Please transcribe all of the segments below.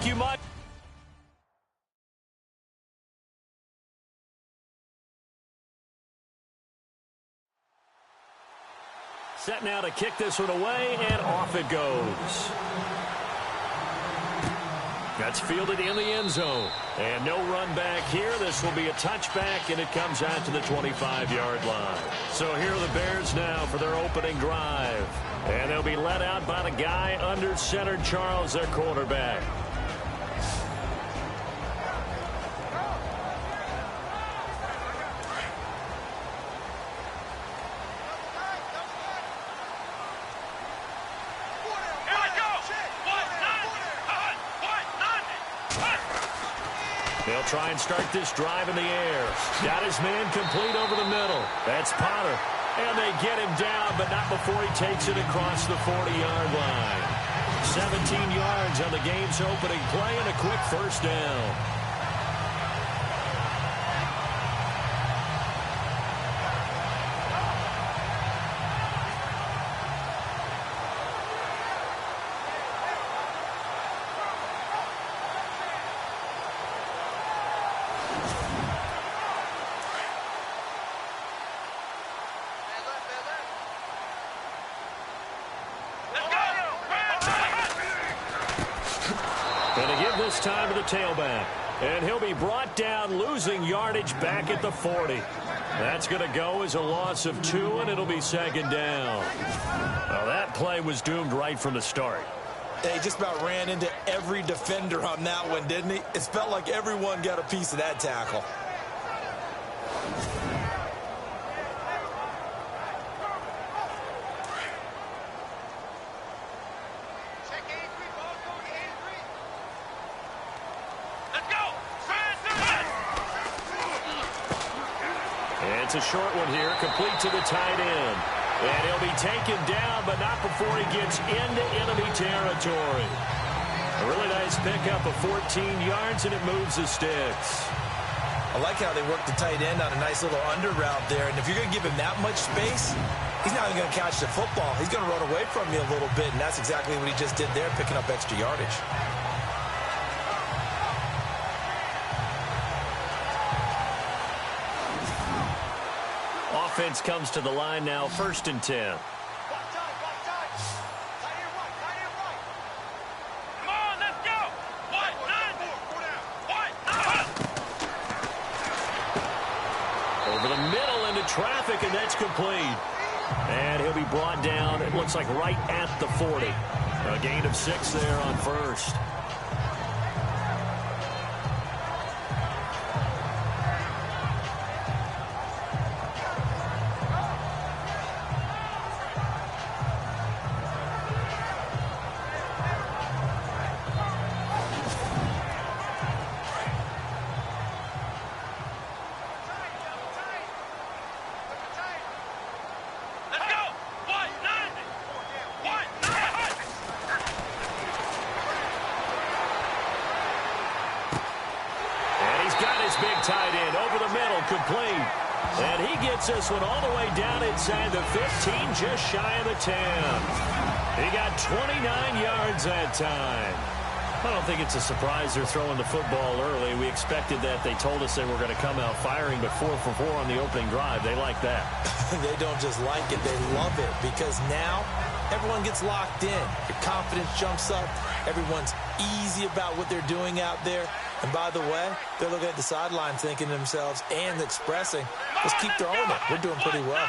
Thank you much. Set now to kick this one away, and off it goes. That's fielded in the end zone. And no run back here. This will be a touchback, and it comes out to the 25-yard line. So here are the Bears now for their opening drive. And they'll be led out by the guy under center, Charles, their quarterback. They'll try and start this drive in the air. Got his man complete over the middle. That's Potter. And they get him down, but not before he takes it across the 40-yard line. 17 yards on the game's opening play and a quick first down. This time to the tailback. And he'll be brought down, losing yardage back at the 40. That's going to go as a loss of 2, and it'll be second down. Well, that play was doomed right from the start. He just about ran into every defender on that one, didn't he? It felt like everyone got a piece of that tackle. It's a short one here, complete to the tight end. And he'll be taken down, but not before he gets into enemy territory. A really nice pickup of 14 yards, and it moves the sticks. I like how they work the tight end on a nice little under route there. And if you're going to give him that much space, he's not even going to catch the football. He's going to run away from you a little bit, and that's exactly what he just did there, picking up extra yardage. Offense comes to the line now, 1st and 10. Over the middle into traffic, and that's complete. And he'll be brought down, it looks like right at the 40. A gain of 6 there on first. Big tight end over the middle, complete. And he gets this one all the way down inside the 15, just shy of the 10. He got 29 yards that time. I don't think it's a surprise they're throwing the football early. We expected that. They told us they were going to come out firing, but 4 for 4 on the opening drive. They like that. They don't just like it, they love it, because now everyone gets locked in. Your confidence jumps up. Everyone's easy about what they're doing out there. And by the way, they're looking at the sideline thinking to themselves and expressing, let's keep throwing it. We're doing pretty well.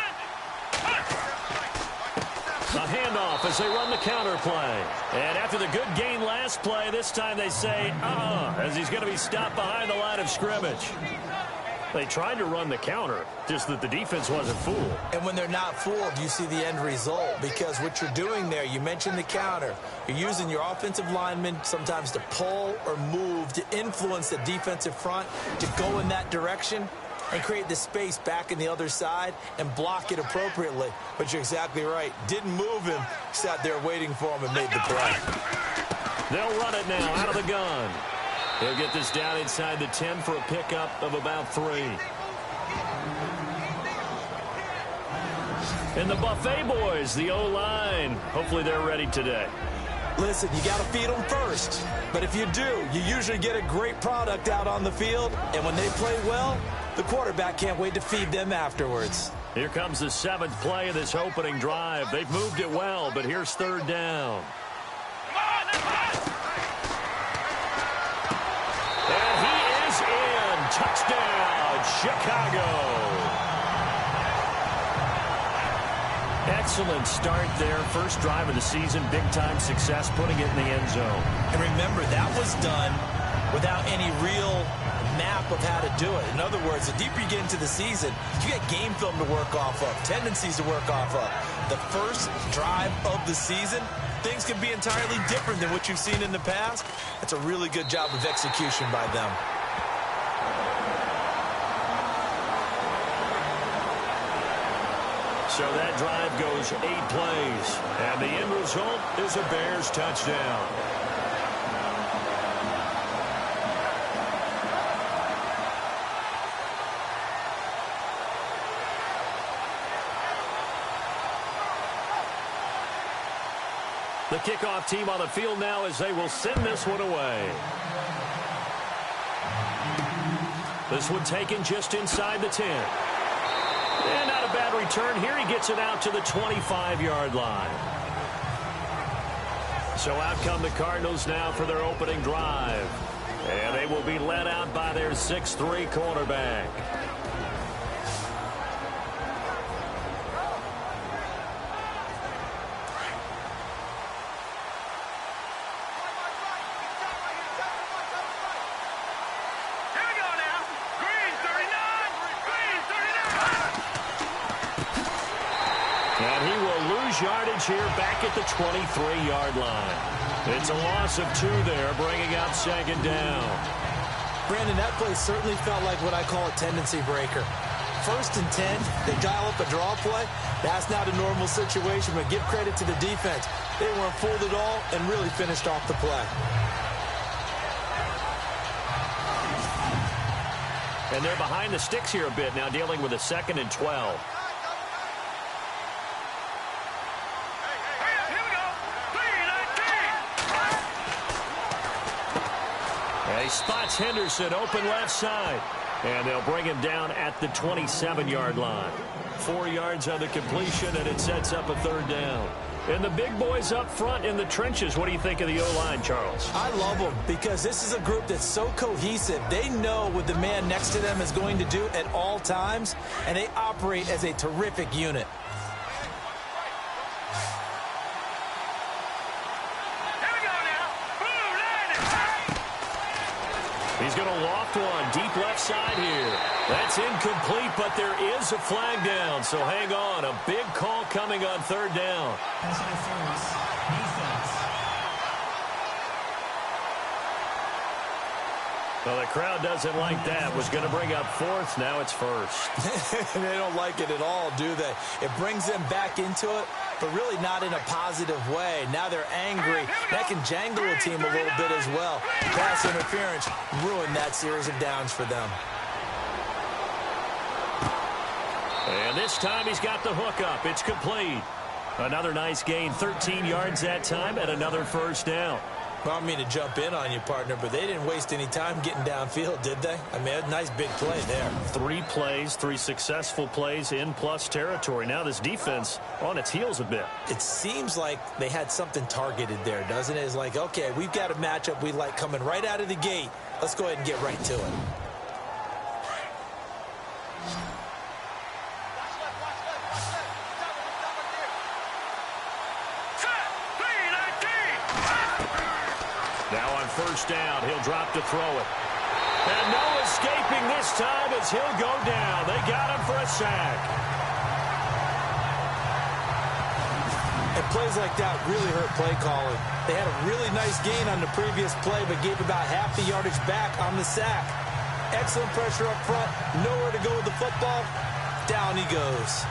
A handoff as they run the counter play. And after the good gain last play, this time they say, as he's going to be stopped behind the line of scrimmage. They tried to run the counter, just that the defense wasn't fooled. And when they're not fooled, you see the end result, because what you're doing there, you mentioned the counter. You're using your offensive linemen sometimes to pull or move to influence the defensive front to go in that direction and create the space back in the other side and block it appropriately. But you're exactly right. Didn't move him, sat there waiting for him and made the play. They'll run it now out of the gun. He'll get this down inside the 10 for a pickup of about 3. And the Buffet boys, the O-line, hopefully they're ready today. Listen, you got to feed them first. But if you do, you usually get a great product out on the field. And when they play well, the quarterback can't wait to feed them afterwards. Here comes the 7th play of this opening drive. They've moved it well, but here's 3rd down. And he is in. Touchdown, Chicago. Excellent start there. First drive of the season. Big-time success, putting it in the end zone. And remember, that was done without any real map of how to do it. In other words, the deeper you get into the season, you get game film to work off of, tendencies to work off of. The first drive of the season, things can be entirely different than what you've seen in the past. That's a really good job of execution by them. So that drive goes 8 plays, and the end result is a Bears touchdown. The kickoff team on the field now as they will send this one away. This one taken just inside the 10. And not a bad return here. He gets it out to the 25-yard line. So out come the Cardinals now for their opening drive. And they will be led out by their 6'3" cornerback. Yardage here back at the 23-yard line. It's a loss of 2 there, bringing up 2nd down. Brandon, that play certainly felt like what I call a tendency breaker. 1st and 10, they dial up a draw play. That's not a normal situation, but give credit to the defense. They weren't fooled at all and really finished off the play. And they're behind the sticks here a bit now, dealing with a 2nd and 12. He spots Henderson open left side. And they'll bring him down at the 27-yard line. 4 yards on the completion, and it sets up a 3rd down. And the big boys up front in the trenches. What do you think of the O-line, Charles? I love them because this is a group that's so cohesive. They know what the man next to them is going to do at all times, and they operate as a terrific unit. He's going to loft one deep left side here. That's incomplete, but there is a flag down, so hang on. A big call coming on 3rd down. Well, the crowd doesn't like that. Was going to bring up 4th. Now it's 1st. They don't like it at all, do they? It brings them back into it, but really not in a positive way. Now they're angry. That can jangle a team a little bit as well. Pass interference ruined that series of downs for them. And this time he's got the hook up. It's complete. Another nice gain, 13 yards that time, and another 1st down. Well, I don't mean to jump in on you, partner, but they didn't waste any time getting downfield, did they? I mean, a nice big play there. 3 plays, 3 successful plays in plus territory. Now this defense on its heels a bit. It seems like they had something targeted there, doesn't it? It's like, okay, we've got a matchup we like coming right out of the gate. Let's go ahead and get right to it. Now on 1st down, he'll drop to throw it. And no escaping this time as he'll go down. They got him for a sack. And plays like that really hurt play calling. They had a really nice gain on the previous play, but gave about half the yardage back on the sack. Excellent pressure up front. Nowhere to go with the football. Down he goes.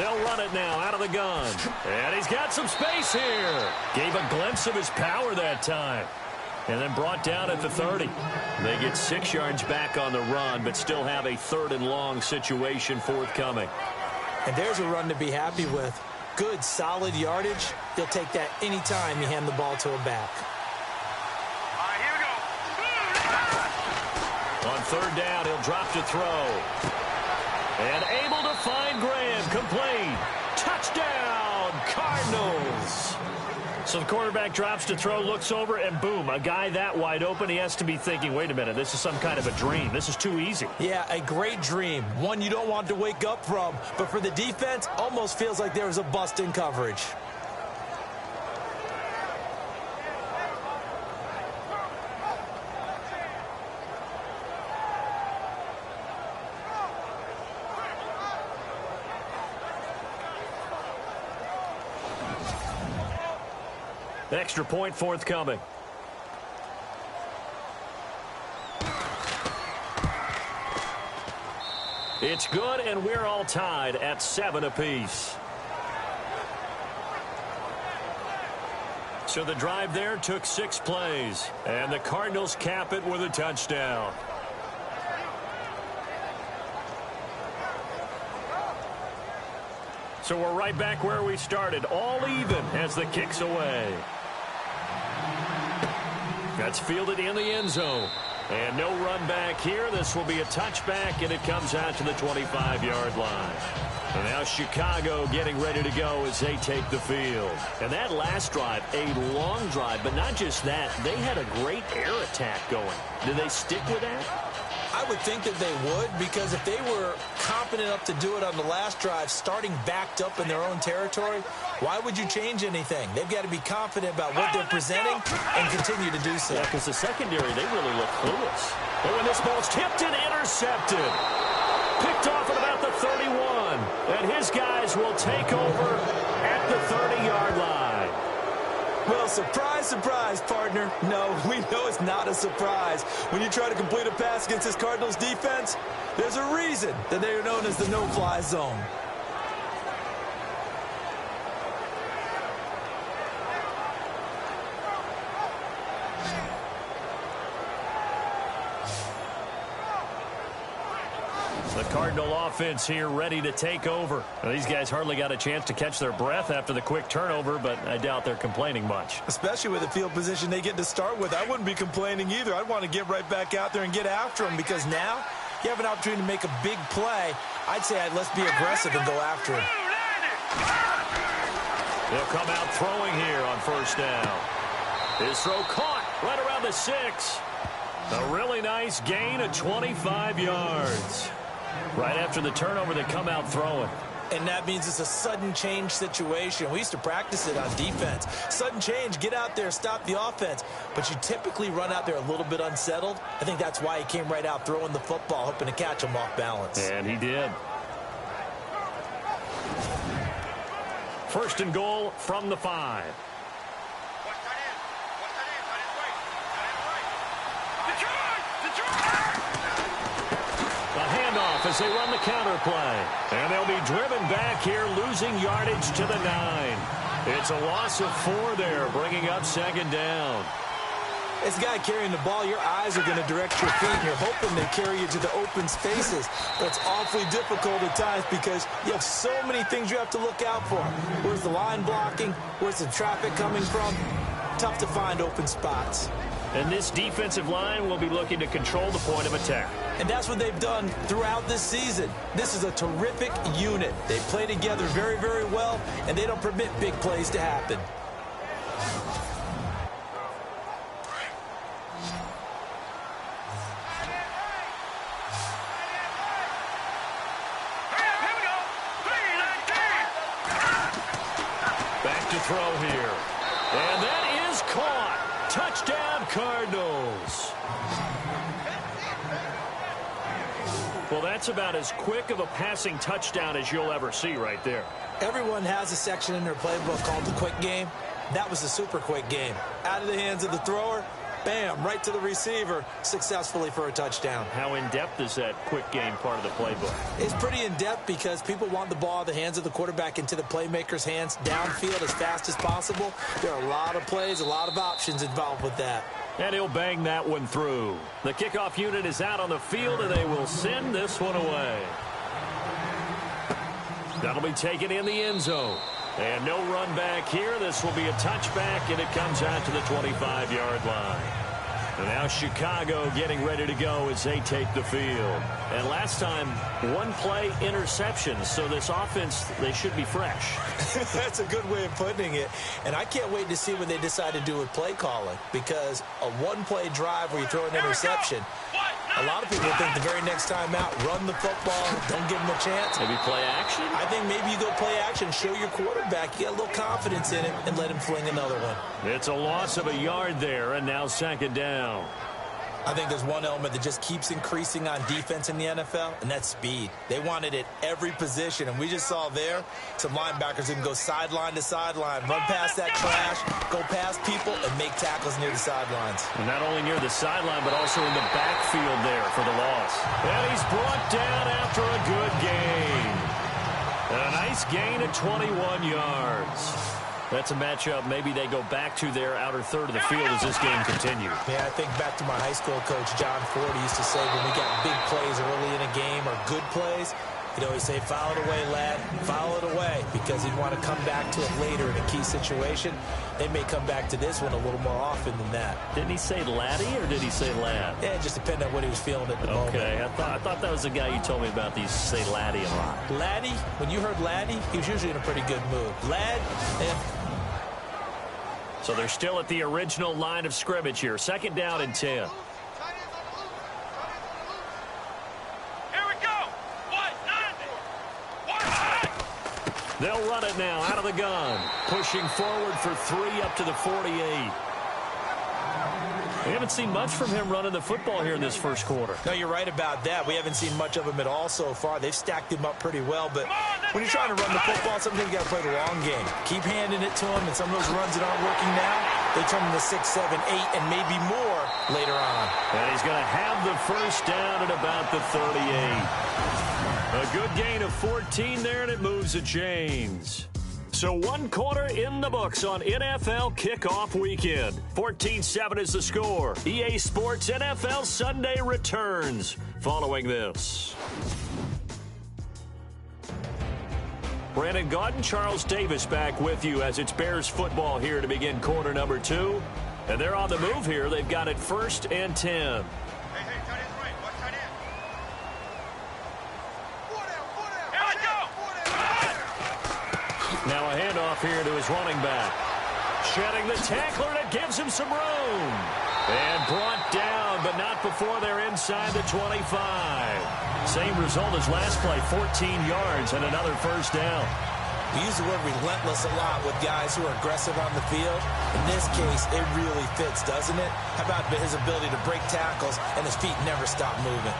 They'll run it now out of the gun. And he's got some space here. Gave a glimpse of his power that time. And then brought down at the 30. They get 6 yards back on the run, but still have a 3rd and long situation forthcoming. And there's a run to be happy with. Good, solid yardage. They'll take that anytime you hand the ball to a back. All right, here we go. On 3rd down, he'll drop to throw. And able to find Graham. Complete. Touchdown, Cardinals. So the quarterback drops to throw, looks over, and boom, a guy that wide open, he has to be thinking, wait a minute, this is some kind of a dream. This is too easy. Yeah, a great dream. One you don't want to wake up from. But for the defense, almost feels like there was a bust in coverage. Extra point forthcoming. It's good, and we're all tied at 7 apiece. So the drive there took 6 plays, and the Cardinals cap it with a touchdown. So we're right back where we started, all even as the kick's away. That's fielded in the end zone. And no run back here. This will be a touchback, and it comes out to the 25-yard line. And now Chicago getting ready to go as they take the field. And that last drive, a long drive, but not just that. They had a great air attack going. Do they stick with that? I would think that they would, because if they were confident enough to do it on the last drive, starting backed up in their own territory, why would you change anything? They've got to be confident about what they're presenting and continue to do so. Yeah, because the secondary, they really look clueless. But when this ball's tipped and intercepted, picked off at about the 31, and his guys will take over at the 30-yard line. Well, surprise, surprise, partner. No, we know it's not a surprise. When you try to complete a pass against this Cardinals defense, there's a reason that they are known as the no-fly zone. The Cardinal offense here ready to take over. Now, these guys hardly got a chance to catch their breath after the quick turnover, but I doubt they're complaining much. Especially with the field position they get to start with. I wouldn't be complaining either. I'd want to get right back out there and get after them, because now you have an opportunity to make a big play. I'd say let's be aggressive and go after him. They'll come out throwing here on 1st down. His throw caught right around the 6. A really nice gain of 25 yards. Right after the turnover, they come out throwing. And that means it's a sudden change situation. We used to practice it on defense. Sudden change, get out there, stop the offense. But you typically run out there a little bit unsettled. I think that's why he came right out throwing the football, hoping to catch him off balance. And he did. 1st and goal from the 5. As they run the counter play. And they'll be driven back here, losing yardage to the 9. It's a loss of 4 there, bringing up 2nd down. As a guy carrying the ball, your eyes are going to direct your feet, and you're hoping they carry you to the open spaces. But it's awfully difficult at times because you have so many things you have to look out for. Where's the line blocking? Where's the traffic coming from? Tough to find open spots. And this defensive line will be looking to control the point of attack. And that's what they've done throughout this season. This is a terrific unit. They play together very, very well, and they don't permit big plays to happen. Back to throw here. And that is caught. Touchdown, Cardinals. Well, that's about as quick of a passing touchdown as you'll ever see right there. Everyone has a section in their playbook called the quick game. That was the super quick game. Out of the hands of the thrower, Bam, right to the receiver, successfully for a touchdown. How in-depth is that quick game part of the playbook? It's pretty in-depth because people want the ball out of the hands of the quarterback into the playmaker's hands downfield as fast as possible. There are a lot of plays, a lot of options involved with that. And he'll bang that one through. The kickoff unit is out on the field, and they will send this one away. That'll be taken in the end zone. And no run back here. This will be a touchback, and it comes out to the 25-yard line. And now Chicago getting ready to go as they take the field. And last time, one play interception. So this offense, they should be fresh. That's a good way of putting it. And I can't wait to see what they decide to do with play calling. Because a one-play drive where you throw an interception, a lot of people think the very next time out, run the football, don't give them a chance. Maybe play action? I think maybe you go play action, show your quarterback, you get a little confidence in it, and let him fling another one. It's a loss of a yard there, and now second down. I think there's one element that just keeps increasing on defense in the NFL, and that's speed. They want it at every position, and we just saw there some linebackers who can go sideline to sideline, run past that trash, go past people, and make tackles near the sidelines. And not only near the sideline, but also in the backfield there for the loss. And he's brought down after a good gain. And a nice gain of 21 yards. That's a matchup maybe they go back to their outer third of the field as this game continues. Yeah, I think back to my high school coach, John Ford, used to say when we got big plays early in a game or good plays, he'd always say, foul it away, lad, foul it away, because he'd want to come back to it later in a key situation. They may come back to this one a little more often than that. Didn't he say laddie or did he say lad? Yeah, it just depended on what he was feeling at the moment. Okay, I thought that was the guy you told me about. These say laddie a lot. Laddie, when you heard laddie, he was usually in a pretty good mood. Lad, So they're still at the original line of scrimmage here. Second down and 10. Here we go. They'll run it now out of the gun. Pushing forward for 3 up to the 48. We haven't seen much from him running the football here in this first quarter. No, you're right about that. We haven't seen much of him at all so far. They've stacked him up pretty well, but when you're trying to run the football, sometimes you got to play the long game. Keep handing it to him, and some of those runs that aren't working now, they turn into 6, 7, 8, and maybe more later on. And he's going to have the first down at about the 38. A good gain of 14 there, and it moves the chains. So 1 quarter in the books on NFL kickoff weekend. 14-7 is the score. EA Sports NFL Sunday returns following this. Brandon Gaudin, Charles Davis back with you as it's Bears football here to begin quarter number 2. And they're on the move here. They've got it 1st and 10. Now a handoff here to his running back. Shedding the tackler, and it gives him some room. And brought down, but not before they're inside the 25. Same result as last play, 14 yards and another first down. We use the word relentless a lot with guys who are aggressive on the field. In this case, it really fits, doesn't it? How about his ability to break tackles and his feet never stop moving?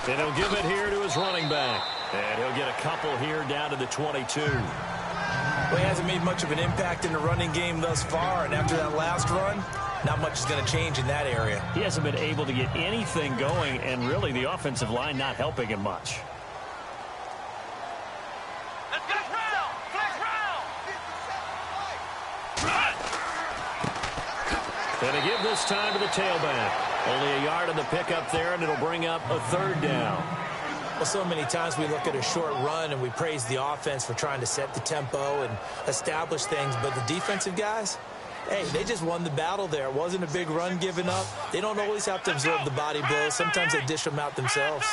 And he'll give it here to his running back. And he'll get a couple here down to the 22. Well, he hasn't made much of an impact in the running game thus far, and after that last run, not much is going to change in that area. He hasn't been able to get anything going, and really the offensive line not helping him much. And to give this time to the tailback. Only a yard on the pickup there, and it'll bring up a 3rd down. Well, so many times we look at a short run and we praise the offense for trying to set the tempo and establish things, but the defensive guys, hey, they just won the battle there. It wasn't a big run given up. They don't always have to absorb the body blows. Sometimes they dish them out themselves.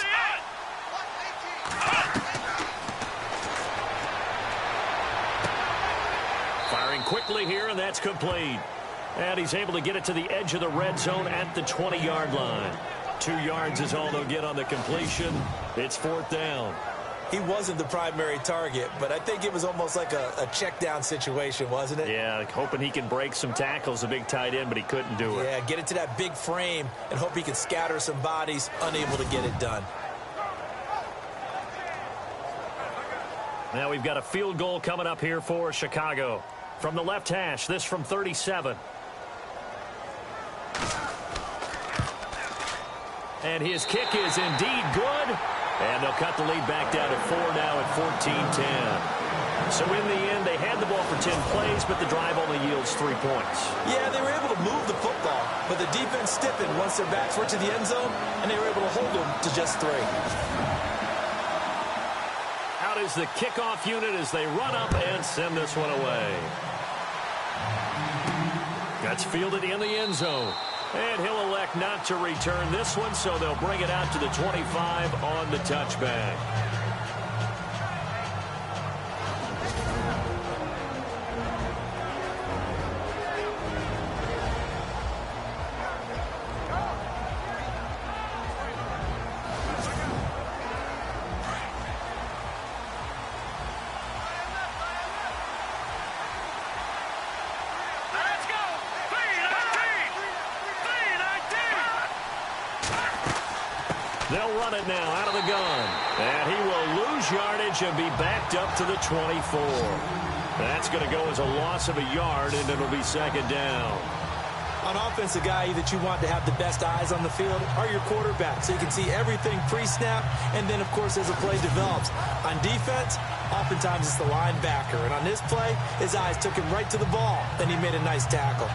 Firing quickly here, and that's complete. And he's able to get it to the edge of the red zone at the 20-yard line. 2 yards is all they'll get on the completion. It's 4th down. he wasn't the primary target, but I think it was almost like a check down situation, wasn't it? Yeah, hoping he can break some tackles, a big tight end, but he couldn't do it. Yeah, get into that big frame and hope he can scatter some bodies, unable to get it done. Now we've got a field goal coming up here for Chicago. From the left hash, this from 37. And his kick is indeed good. And they'll cut the lead back down to 4 now at 14-10. So in the end, they had the ball for 10 plays, but the drive only yields 3 points. Yeah, they were able to move the football, but the defense stiffened once their backs were to the end zone, and they were able to hold them to just 3. Out is the kickoff unit as they run up and send this one away. That's fielded in the end zone. And he'll elect not to return this one, so they'll bring it out to the 25 on the touchback. They'll run it now out of the gun. And he will lose yardage and be backed up to the 24. That's going to go as a loss of a yard, and it'll be second down. On offense, the guy that you want to have the best eyes on the field are your quarterbacks, so you can see everything pre-snap, and then, of course, as the play develops. On defense, oftentimes it's the linebacker. And on this play, his eyes took him right to the ball, and he made a nice tackle.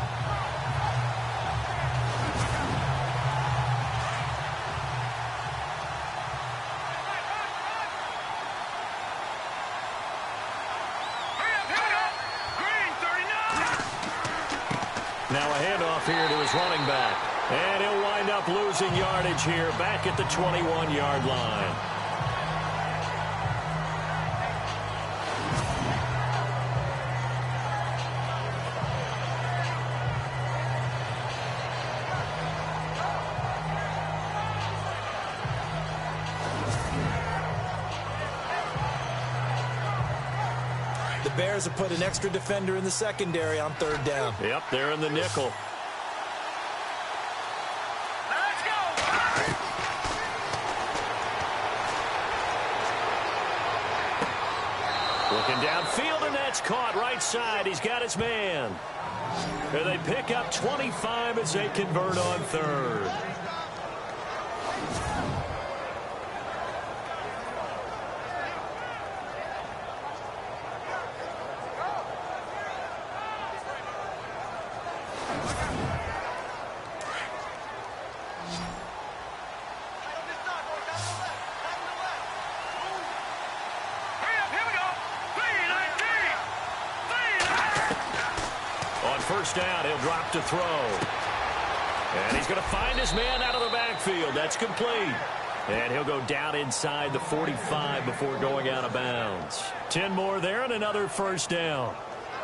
Now a handoff here to his running back. And he'll wind up losing yardage here back at the 21-yard line. The Bears have put an extra defender in the secondary on 3rd down. Yep, they're in the nickel. Let's go! Looking downfield, and that's caught right side. He's got his man. And they pick up 25 as they convert on 3rd. First down, he'll drop to throw. And he's going to find his man out of the backfield. That's complete. And he'll go down inside the 45 before going out of bounds. 10 more there and another first down.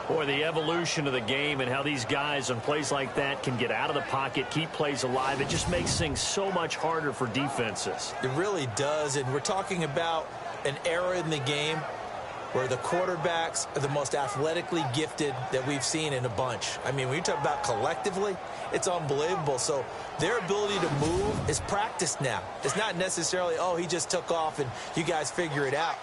Boy, the evolution of the game and how these guys on plays like that can get out of the pocket, keep plays alive, it just makes things so much harder for defenses. It really does, and we're talking about an era in the game where the quarterbacks are the most athletically gifted that we've seen in a bunch. I mean, when you talk about collectively, it's unbelievable. So their ability to move is practiced now. It's not necessarily, oh, he just took off and you guys figure it out.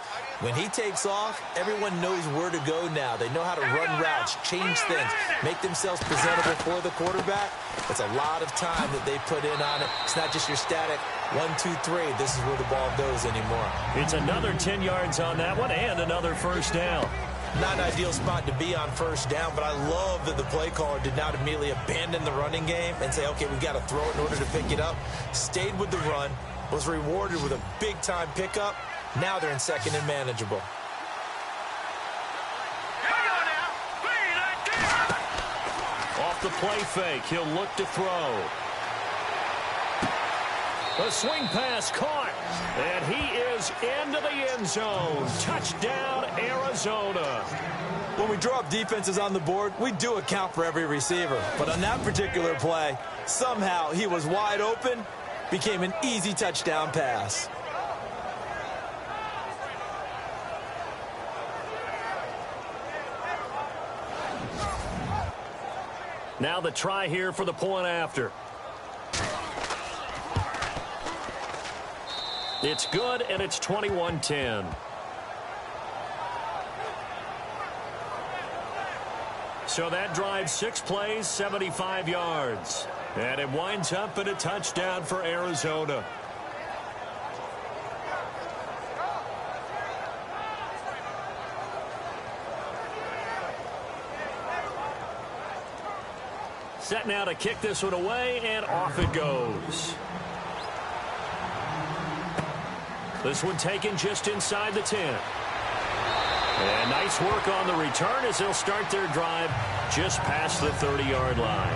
When he takes off, everyone knows where to go now. They know how to run routes, change things, make themselves presentable for the quarterback. It's a lot of time that they put in on it. It's not just your static 1, 2, 3. This is where the ball goes anymore. It's another 10 yards on that one and another first down. Not an ideal spot to be on first down, but I love that the play caller did not immediately abandon the running game and say, okay, we've got to throw it in order to pick it up. Stayed with the run, was rewarded with a big-time pickup. Now they're in second and manageable. Off the play fake, he'll look to throw. A swing pass caught, and he is into the end zone. Touchdown, Arizona. When we draw up defenses on the board, we do account for every receiver. But on that particular play, somehow he was wide open, became an easy touchdown pass. Now the try here for the point after. It's good, and it's 21-10. So that drives 6 plays, 75 yards. And it winds up in a touchdown for Arizona. Set now to kick this one away, and off it goes. This one taken just inside the 10. And nice work on the return as they'll start their drive just past the 30-yard line.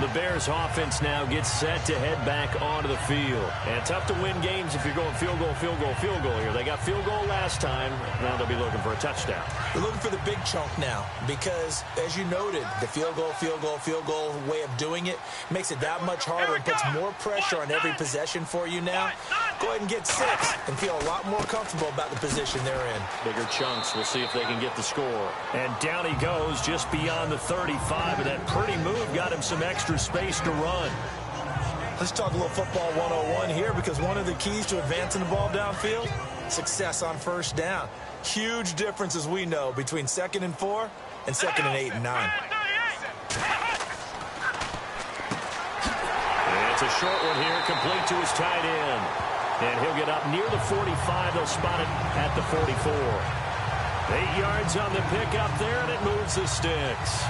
The Bears offense now gets set to head back onto the field. And tough to win games if you're going field goal, field goal, field goal here. They got field goal last time. Now they'll be looking for a touchdown. They're looking for the big chunk now because, as you noted, the field goal way of doing it makes it that much harder and puts more pressure on every possession for you now. Go ahead and get 6 and feel a lot more comfortable about the position they're in. Bigger chunks. We'll see if they can get the score. And down he goes just beyond the 35. And that pretty move got him some extra space to run. Let's talk a little football 101 here because one of the keys to advancing the ball downfield, success on first down. Huge difference, as we know, between 2nd and 4 and 2nd and 8 and 9. And it's a short one here, complete to his tight end. And he'll get up near the 45. They'll spot it at the 44. 8 yards on the pickup there, and it moves the sticks.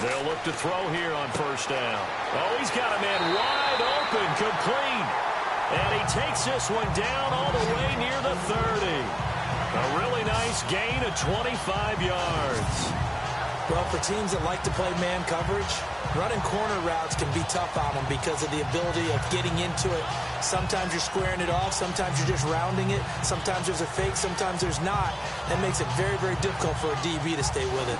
They'll look to throw here on first down. Oh, he's got a man wide open, complete. And he takes this one down all the way near the 30. A really nice gain of 25 yards. Well, for teams that like to play man coverage, running corner routes can be tough on them because of the ability of getting into it. Sometimes you're squaring it off. Sometimes you're just rounding it. Sometimes there's a fake. Sometimes there's not. That makes it very, very difficult for a DB to stay with it.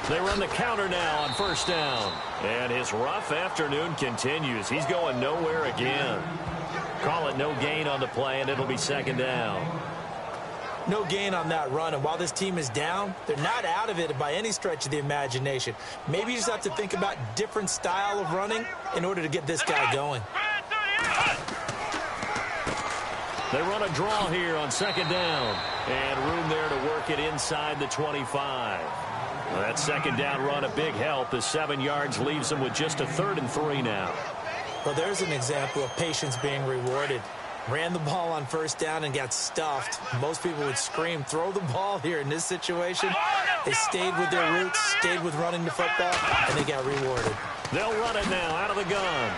They run the counter now on first down. And his rough afternoon continues. He's going nowhere again. Call it no gain on the play, and it'll be 2nd down. No gain on that run, and while this team is down, they're not out of it by any stretch of the imagination. Maybe you just have to think about different style of running in order to get this guy going. They run a draw here on 2nd down. And room there to work it inside the 25. Well, that 2nd down run a big help as 7 yards leaves them with just a 3rd and 3 now. Well, there's an example of patience being rewarded. Ran the ball on first down and got stuffed. Most people would scream, throw the ball here in this situation. They stayed with their roots, stayed with running the football, and they got rewarded. They'll run it now out of the gun.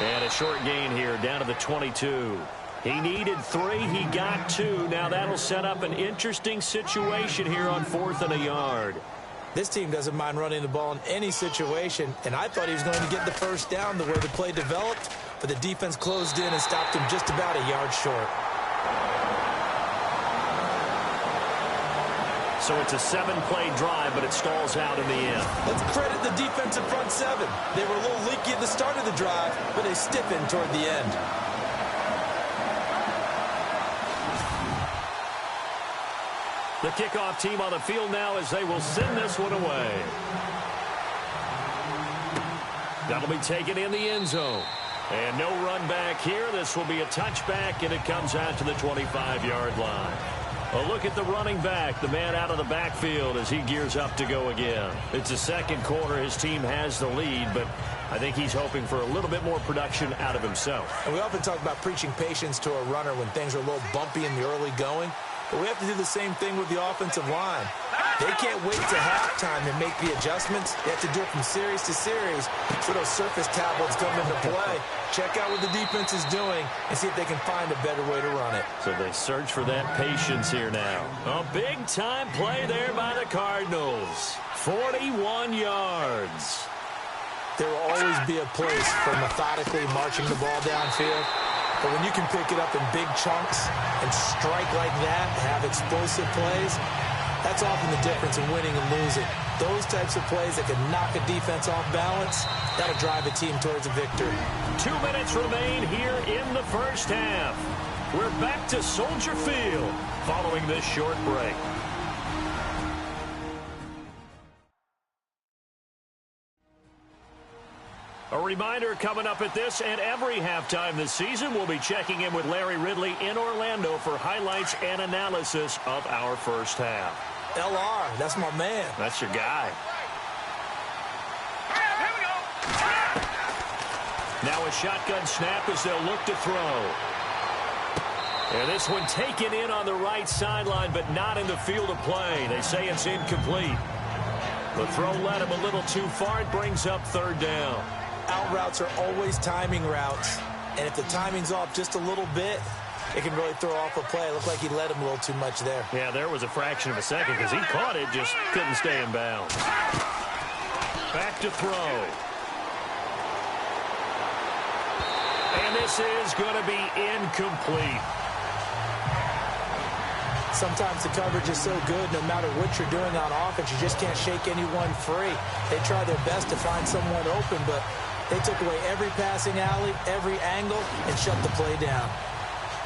And a short gain here down to the 22. He needed 3. He got 2. Now that'll set up an interesting situation here on 4th and a yard. This team doesn't mind running the ball in any situation, and I thought he was going to get the first down the way the play developed, but the defense closed in and stopped him just about a yard short. So it's a 7-play drive, but it stalls out in the end. Let's credit the defensive front 7. They were a little leaky at the start of the drive, but they stiffened toward the end. The kickoff team on the field now as they will send this one away. That'll be taken in the end zone. And no run back here. This will be a touchback, and it comes out to the 25-yard line. A look at the running back, the man out of the backfield as he gears up to go again. It's the second quarter. His team has the lead, but I think he's hoping for a little bit more production out of himself. And we often talk about preaching patience to a runner when things are a little bumpy in the early going. But we have to do the same thing with the offensive line. They can't wait to halftime and make the adjustments. They have to do it from series to series so those surface tablets come into play. Check out what the defense is doing and see if they can find a better way to run it. So they search for that patience here now. A big-time play there by the Cardinals. 41 yards. There will always be a place for methodically marching the ball downfield. But when you can pick it up in big chunks and strike like that, have explosive plays, that's often the difference in winning and losing. Those types of plays that can knock a defense off balance, that'll drive a team towards a victory. 2 minutes remain here in the first half. We're back to Soldier Field following this short break. A reminder coming up at this and every halftime this season, we'll be checking in with Larry Ridley in Orlando for highlights and analysis of our first half. LR, that's my man. That's your guy. Here we go. Now a shotgun snap as they'll look to throw. And this one taken in on the right sideline, but not in the field of play. They say it's incomplete. The throw led him a little too far. It brings up third down. Out routes are always timing routes. And if the timing's off just a little bit, it can really throw off a play. It looked like he led him a little too much there. Yeah, there was a fraction of a second because he caught it, just couldn't stay in bounds. Back to throw. And this is going to be incomplete. Sometimes the coverage is so good, no matter what you're doing on offense, you just can't shake anyone free. They try their best to find someone open, but they took away every passing alley, every angle, and shut the play down.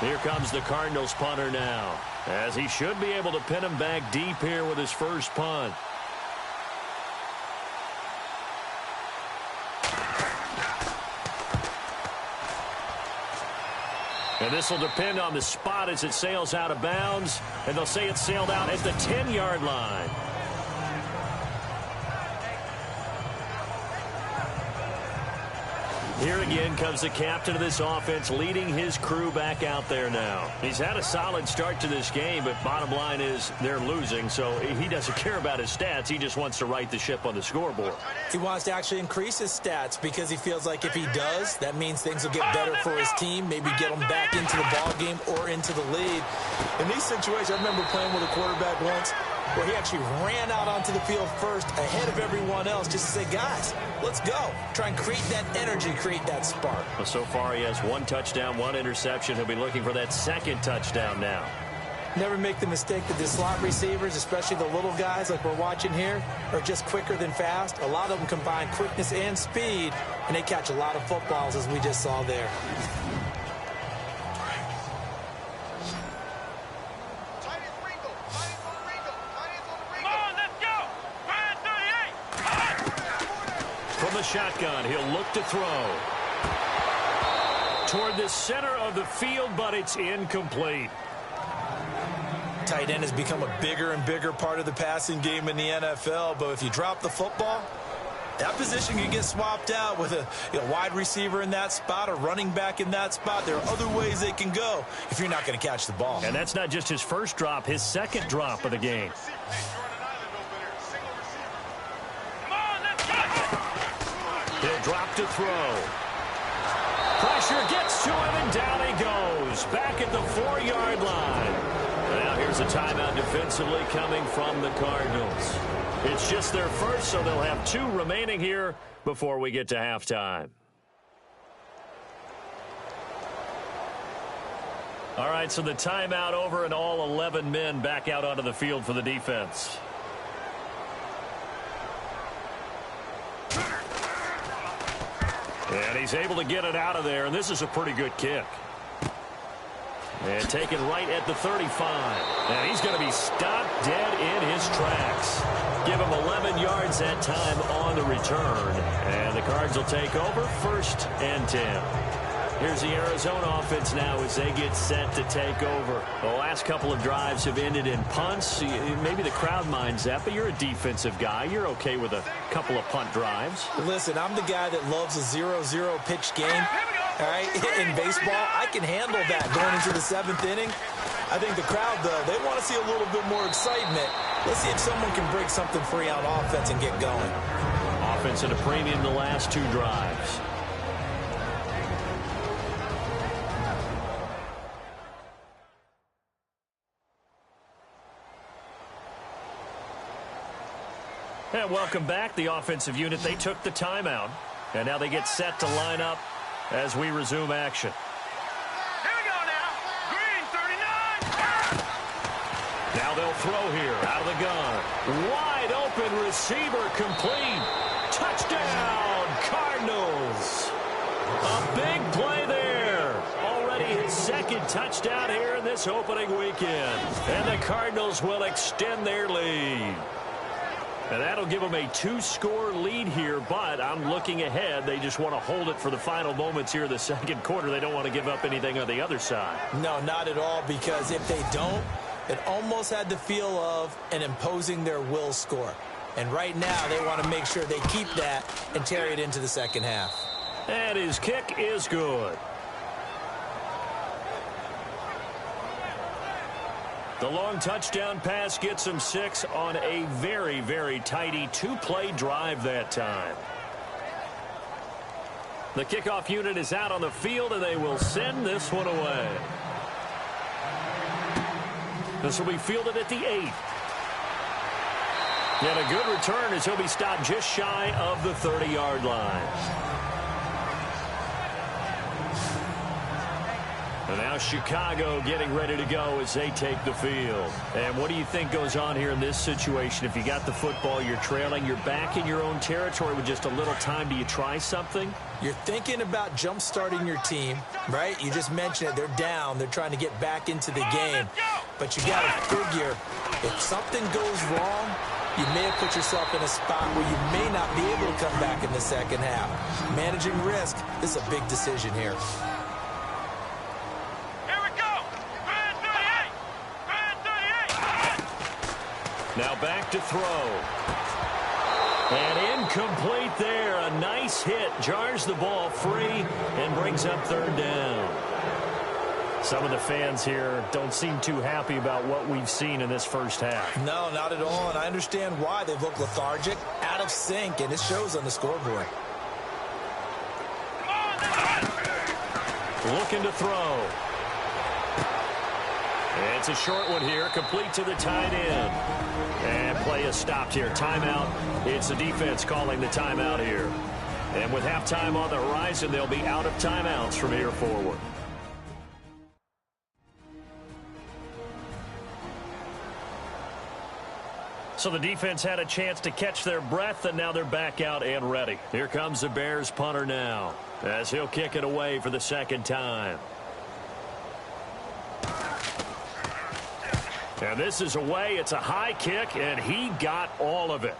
Here comes the Cardinals punter now, as he should be able to pin him back deep here with his first punt. And this will depend on the spot as it sails out of bounds, and they'll say it sailed out at the 10-yard line. Here again comes the captain of this offense leading his crew back out there now. He's had a solid start to this game, but bottom line is they're losing, so he doesn't care about his stats. He just wants to right the ship on the scoreboard. He wants to actually increase his stats because he feels like if he does, that means things will get better for his team, maybe get them back into the ball game or into the lead. In these situations, I remember playing with a quarterback once where he actually ran out onto the field first ahead of everyone else just to say, guys, let's go. Try and create that energy, create that spark. Well, so far he has 1 touchdown, 1 interception. He'll be looking for that second touchdown now. Never make the mistake that the slot receivers, especially the little guys like we're watching here, are just quicker than fast. A lot of them combine quickness and speed, and they catch a lot of footballs, as we just saw there. Shotgun, he'll look to throw toward the center of the field, but it's incomplete. Tight end has become a bigger and bigger part of the passing game in the NFL, but if you drop the football, that position can get swapped out with a wide receiver in that spot, a running back in that spot. There are other ways they can go if you're not going to catch the ball. And that's not just his first drop, his second drop of the game. He'll drop to throw. Pressure gets to him, and down he goes. Back at the 4-yard line. Now here's a timeout defensively coming from the Cardinals. It's just their first, so they'll have 2 remaining here before we get to halftime. All right, so the timeout over, and all 11 men back out onto the field for the defense. And he's able to get it out of there, and this is a pretty good kick. And taken right at the 35. And he's going to be stopped dead in his tracks. Give him 11 yards that time on the return. And the Cards will take over 1st and 10. Here's the Arizona offense now as they get set to take over. The last couple of drives have ended in punts. Maybe the crowd minds that, but you're a defensive guy. You're okay with a couple of punt drives. Listen, I'm the guy that loves a 0-0 pitch game. All right, in baseball, I can handle that going into the 7th inning. I think the crowd, though, they want to see a little bit more excitement. Let's see if someone can break something free on offense and get going. Offense at a premium the last 2 drives. And welcome back. The offensive unit, they took the timeout. And now they get set to line up as we resume action. they'll throw here out of the gun. Wide open receiver, complete. Touchdown, Cardinals. A big play there. Already his second touchdown here in this opening weekend. And the Cardinals will extend their lead. And that'll give them a 2-score lead here, but I'm looking ahead. They just want to hold it for the final moments here in the second quarter. They don't want to give up anything on the other side. No, not at all, because if they don't, it almost had the feel of an imposing their will score. And right now, they want to make sure they keep that and carry it into the second half. And his kick is good. The long touchdown pass gets him 6 on a very, very tidy 2-play drive that time. The kickoff unit is out on the field, and they will send this one away. This will be fielded at the 8. And a good return as he'll be stopped just shy of the 30-yard line. And now Chicago getting ready to go as they take the field. And what do you think goes on here in this situation? If you got the football, you're trailing, you're back in your own territory with just a little time. Do you try something? You're thinking about jump-starting your team, right? You just mentioned it. They're down. They're trying to get back into the game. But you got to figure, if something goes wrong, you may have put yourself in a spot where you may not be able to come back in the second half. Managing risk is a big decision here. Now back to throw. And incomplete there. A nice hit. Jars the ball free and brings up 3rd down. Some of the fans here don't seem too happy about what we've seen in this first half. No, not at all. And I understand why. They look lethargic, out of sync, and it shows on the scoreboard. Looking to throw. It's a short one here, complete to the tight end. And play is stopped here. Timeout. It's the defense calling the timeout here. And with halftime on the horizon, they'll be out of timeouts from here forward. So the defense had a chance to catch their breath, and now they're back out and ready. Here comes the Bears punter now, as he'll kick it away for the second time. And this is away. It's a high kick, and he got all of it.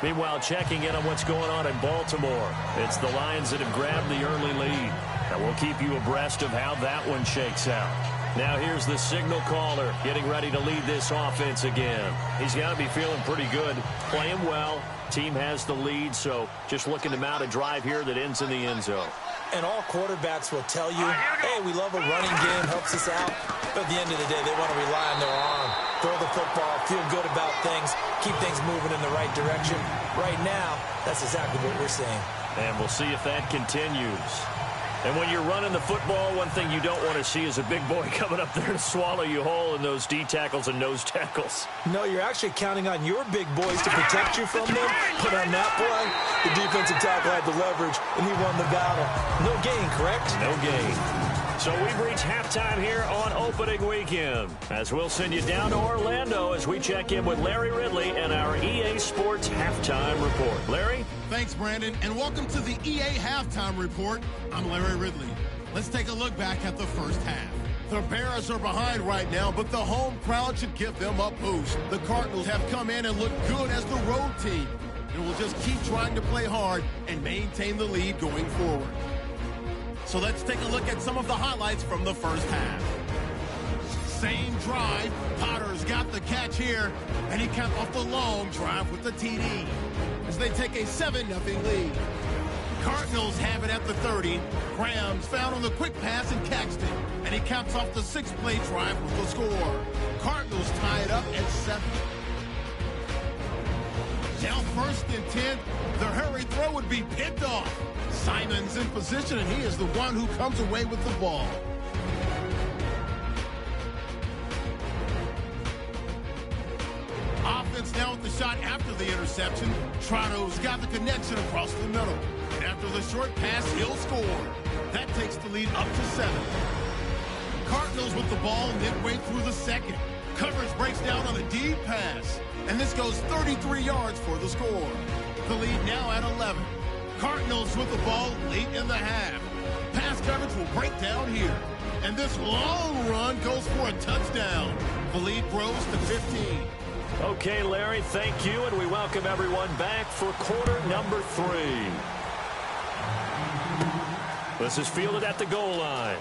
Meanwhile, checking in on what's going on in Baltimore. It's the Lions that have grabbed the early lead. And we'll keep you abreast of how that one shakes out. Now here's the signal caller getting ready to lead this offense again. He's got to be feeling pretty good, playing well. Team has the lead, so just looking to mount a drive here that ends in the end zone. And all quarterbacks will tell you, hey, we love a running game, helps us out. But at the end of the day, they want to rely on their arm, throw the football, feel good about things, keep things moving in the right direction. Right now, that's exactly what we're seeing. And we'll see if that continues. And when you're running the football, one thing you don't want to see is a big boy coming up there to swallow you whole in those D tackles and nose tackles. No, you're actually counting on your big boys to protect you from them. But on that play, the defensive tackle had the leverage, and he won the battle. No gain, correct? No gain. So we've reached halftime here on opening weekend, as we'll send you down to Orlando as we check in with Larry Ridley and our EA Sports Halftime Report. Larry? Thanks, Brandon, and welcome to the EA Halftime Report. I'm Larry Ridley. Let's take a look back at the first half. The Bears are behind right now, but the home crowd should give them a boost. The Cardinals have come in and looked good as the road team, and will just keep trying to play hard and maintain the lead going forward. So let's take a look at some of the highlights from the first half. Same drive. Potter's got the catch here, and he capped off the long drive with the TD as they take a 7-0 lead. Cardinals have it at the 30. Graham's found on the quick pass and catched it, and he caps off the 6-play drive with the score. Cardinals tie it up at 7. Now 1st and 10, the hurry throw would be picked off. Simon's in position, and he is the one who comes away with the ball. Offense now with the shot after the interception. Trottow's got the connection across the middle. And after the short pass, he'll score. That takes the lead up to 7. Cardinals with the ball midway through the second. Coverage breaks down on a deep pass. And this goes 33 yards for the score. The lead now at 11. Cardinals with the ball late in the half. Pass coverage will break down here. And this long run goes for a touchdown. The lead grows to 15. Okay, Larry, thank you, and we welcome everyone back for quarter number 3. This is fielded at the goal line.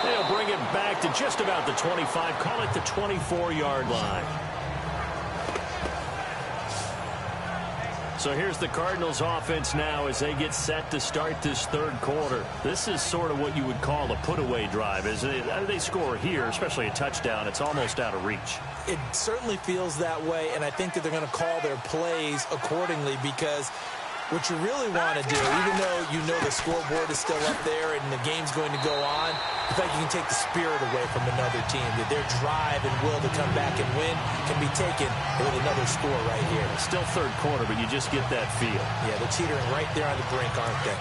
They'll bring it back to just about the 25, call it the 24-yard line. So here's the Cardinals offense now as they get set to start this third quarter. This is sort of what you would call a put-away drive. As they score here, especially a touchdown, it's almost out of reach. It certainly feels that way, and I think that they're going to call their plays accordingly because what you really want to do, even though you know the scoreboard is still up there and the game's going to go on, I think you can take the spirit away from another team. That their drive and will to come back and win can be taken with another score right here. Still third quarter, but you just get that feel. Yeah, they're teetering right there on the brink, aren't they?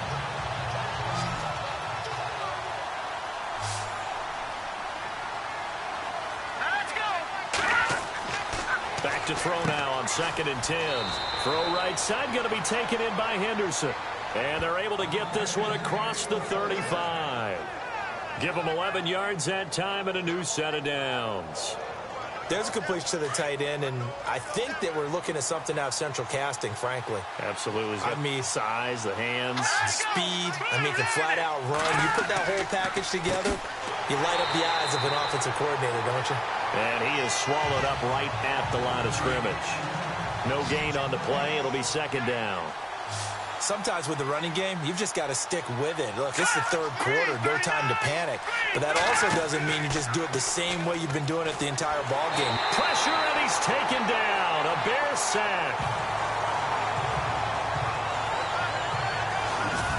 Back to throw now on 2nd and 10. Throw right side, going to be taken in by Henderson. And they're able to get this one across the 35. Give them 11 yards that time and a new set of downs. There's a completion to the tight end, and I think that we're looking at something out of central casting, frankly. Absolutely. I mean, size, the hands. Speed. I mean, can flat out run. You put that whole package together, you light up the eyes of an offensive coordinator, don't you? And he is swallowed up right at the line of scrimmage. No gain on the play. It'll be 2nd down. Sometimes with the running game, you've just got to stick with it. Look, it's the third quarter, no time to panic. But that also doesn't mean you just do it the same way you've been doing it the entire ball game. Pressure, and he's taken down. A Bear sack.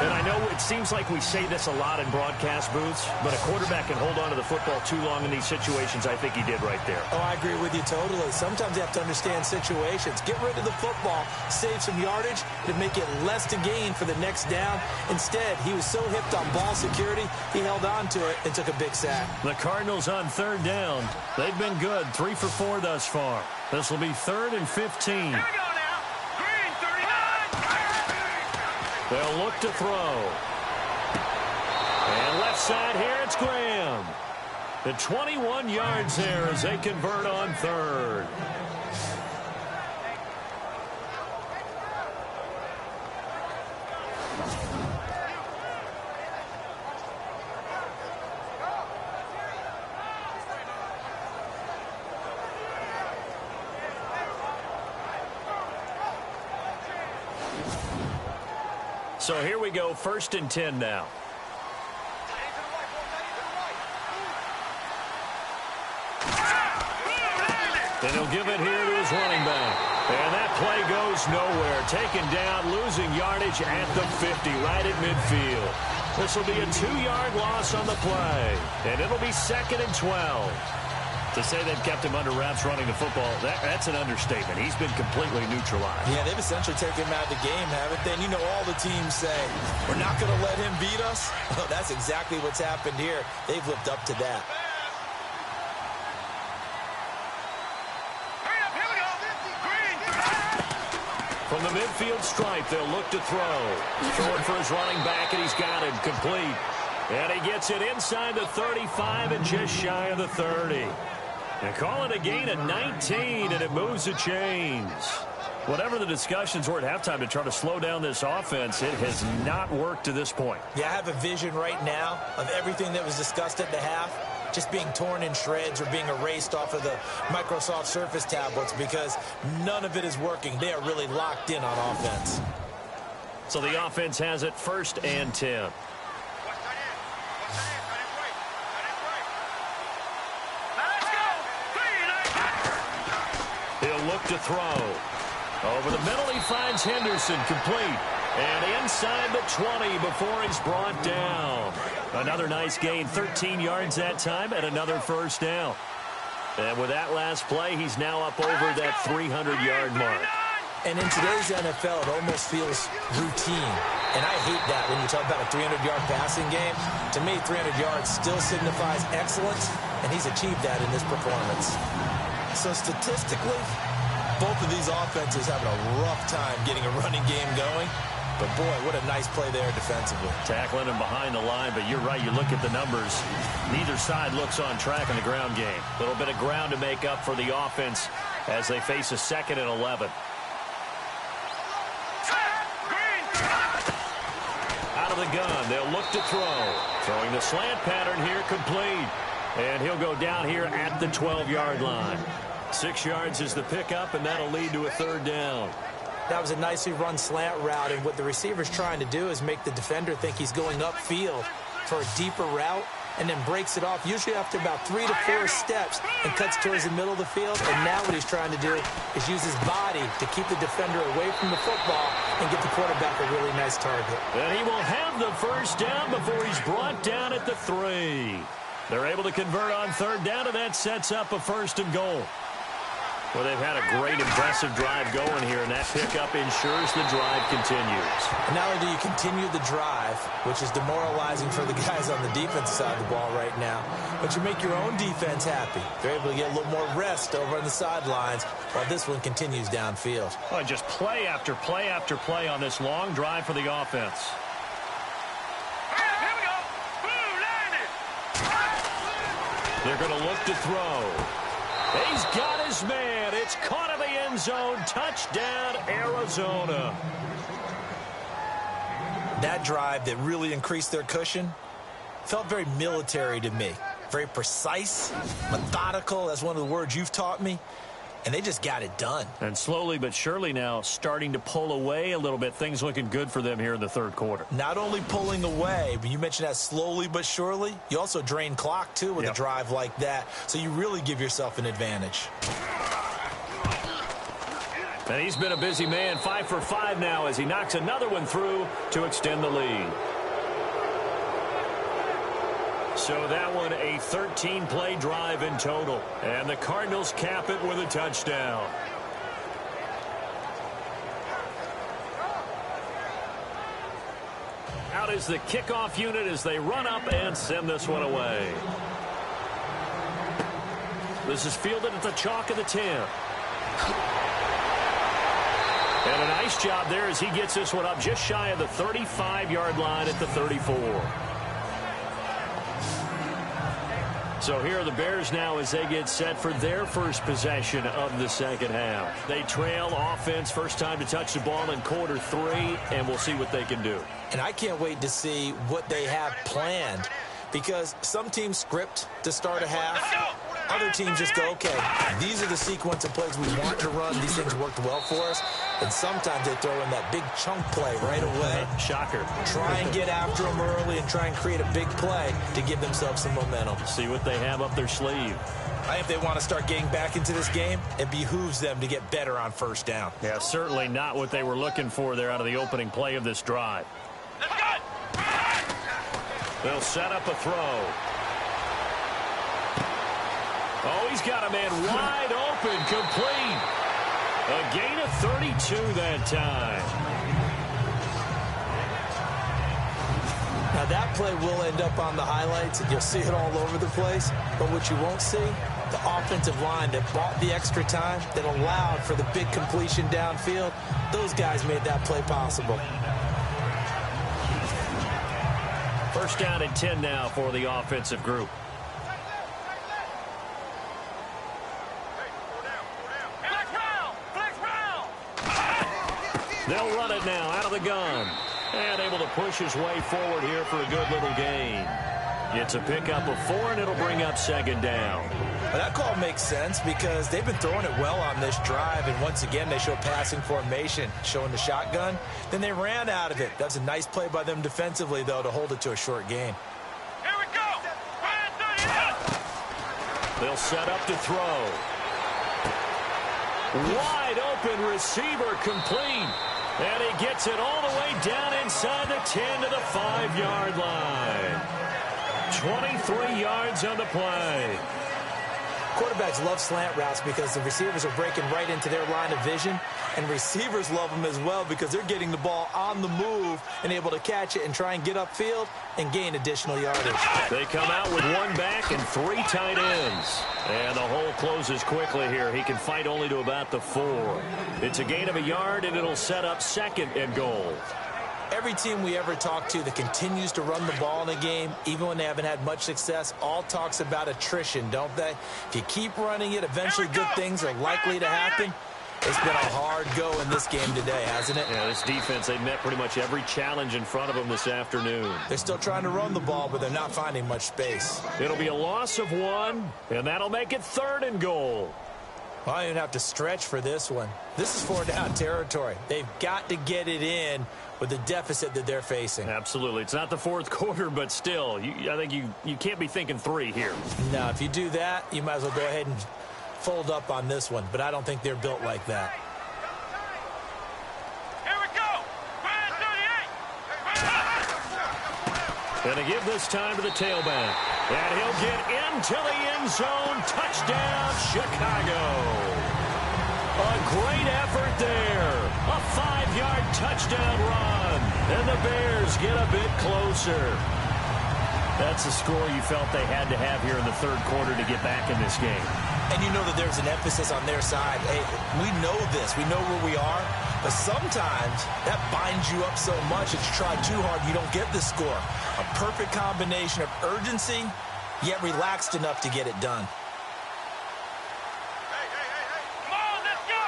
And I know it seems like we say this a lot in broadcast booths, but a quarterback can hold on to the football too long in these situations. I think he did right there. Oh, I agree with you totally. Sometimes you have to understand situations. Get rid of the football, save some yardage, to make it less to gain for the next down. Instead, he was so hipped on ball security, he held on to it and took a big sack. The Cardinals on 3rd down. They've been good, 3 for 4 thus far. This will be 3rd and 15. They'll look to throw. And left side here, it's Graham. The 21 yards there as they convert on 3rd. So here we go, 1st and 10 now. And he'll give it here to his running back. And that play goes nowhere. Taken down, losing yardage at the 50, right at midfield. This will be a 2-yard loss on the play. And it'll be 2nd and 12. To say they've kept him under wraps running the football, that's an understatement. He's been completely neutralized. Yeah, they've essentially taken him out of the game, haven't they? And you know all the teams say, we're not going to let him beat us. Well, that's exactly what's happened here. They've lived up to that. From the midfield stripe, they'll look to throw. Throwing for his running back, and he's got it complete. And he gets it inside the 35 and just shy of the 30. And call it a gain of 19, and it moves the chains. Whatever the discussions were at halftime to try to slow down this offense, it has not worked to this point. Yeah, I have a vision right now of everything that was discussed at the half just being torn in shreds or being erased off of the Microsoft Surface tablets because none of it is working. They are really locked in on offense. So the offense has it 1st and 10. He'll look to throw. Over the middle, he finds Henderson, complete. And inside the 20 before he's brought down. Another nice gain, 13 yards that time, and another 1st down. And with that last play, he's now up over that 300-yard mark. And in today's NFL, it almost feels routine. And I hate that when you talk about a 300-yard passing game. To me, 300 yards still signifies excellence, and he's achieved that in this performance. So statistically, both of these offenses having a rough time getting a running game going. But, boy, what a nice play there defensively. Tackling him behind the line, but you're right. You look at the numbers. Neither side looks on track in the ground game. A little bit of ground to make up for the offense as they face a 2nd and 11. Out of the gun, they'll look to throw. Throwing the slant pattern here, complete. And he'll go down here at the 12-yard line. 6 yards is the pickup, and that'll lead to a 3rd down. That was a nicely run slant route, and what the receiver's trying to do is make the defender think he's going upfield for a deeper route, and then breaks it off, usually after about 3 to 4 steps, and cuts towards the middle of the field. And now what he's trying to do is use his body to keep the defender away from the football and get the quarterback a really nice target. And he will have the 1st down before he's brought down at the 3. They're able to convert on 3rd down, and that sets up a 1st and goal. Well, they've had a great, impressive drive going here, and that pickup ensures the drive continues. And not only do you continue the drive, which is demoralizing for the guys on the defensive side of the ball right now, but you make your own defense happy. They're able to get a little more rest over on the sidelines while this one continues downfield. Oh, just play after play after play on this long drive for the offense. Here we go. Boom, landed. They're going to look to throw. He's got his man. It's caught in the end zone. Touchdown, Arizona. That drive that really increased their cushion felt very military to me. Very precise, methodical. That's one of the words you've taught me. And they just got it done. And slowly but surely now starting to pull away a little bit. Things looking good for them here in the 3rd quarter. Not only pulling away, but you mentioned that slowly but surely. You also drain clock, too, with a drive like that. So you really give yourself an advantage. And he's been a busy man. 5 for 5 now as he knocks another one through to extend the lead. So that one a 13-play drive in total. And the Cardinals cap it with a touchdown. Out is the kickoff unit as they run up and send this one away. This is fielded at the chalk of the 10. And a nice job there as he gets this one up just shy of the 35-yard line at the 34. So here are the Bears now as they get set for their first possession of the 2nd half. They trail offense, first time to touch the ball in quarter 3, and we'll see what they can do. And I can't wait to see what they have planned, because some teams script to start a half. Other teams just go, okay, these are the sequence of plays we want to run. These things worked well for us. And sometimes they throw in that big chunk play right away. Shocker. Try and get after them early and try and create a big play to give themselves some momentum. See what they have up their sleeve. If they want to start getting back into this game, it behooves them to get better on 1st down. Yeah, certainly not what they were looking for there out of the opening play of this drive. Let's go. They'll set up a throw. Oh, he's got a man wide open, complete. A gain of 32 that time. Now that play will end up on the highlights, and you'll see it all over the place. But what you won't see, the offensive line that bought the extra time, that allowed for the big completion downfield, those guys made that play possible. 1st down and 10 now for the offensive group. They'll run it now out of the gun. And able to push his way forward here for a good little gain. It's a pickup of 4, and it'll bring up 2nd down. Well, that call makes sense because they've been throwing it well on this drive, and once again they show passing formation, showing the shotgun. Then they ran out of it. That's a nice play by them defensively, though, to hold it to a short gain. Here we go. They'll set up to throw. Wide open receiver, complete. And he gets it all the way down inside the 10 to the 5-yard line. 23 yards on the play. Quarterbacks love slant routes because the receivers are breaking right into their line of vision, and receivers love them as well because they're getting the ball on the move and able to catch it and try and get upfield and gain additional yardage. They come out with one back and 3 tight ends. And the hole closes quickly here. He can fight only to about the 4. It's a gain of a yard, and it'll set up 2nd and goal. Every team we ever talk to that continues to run the ball in a game, even when they haven't had much success, all talks about attrition, don't they? If you keep running it, eventually good things are likely to happen. It's been a hard go in this game today, hasn't it? Yeah, this defense, they met pretty much every challenge in front of them this afternoon. They're still trying to run the ball, but they're not finding much space. It'll be a loss of 1, and that'll make it 3rd and goal. Well, I don't even have to stretch for this one. This is 4-down territory. They've got to get it in with the deficit that they're facing. Absolutely. It's not the 4th quarter, but still, I think you can't be thinking 3 here. No, if you do that, you might as well go ahead and fold up on this one, but I don't think they're built like that. Here we go. 38. And to give this time to the tailback. And he'll get into the end zone. Touchdown, Chicago. A great effort there. A 5-yard touchdown run. And the Bears get a bit closer. That's a score you felt they had to have here in the 3rd quarter to get back in this game. And you know that there's an emphasis on their side. Hey, we know this. We know where we are. But sometimes that binds you up so much that you try too hard, you don't get the score. A perfect combination of urgency, yet relaxed enough to get it done. Come on, let's go.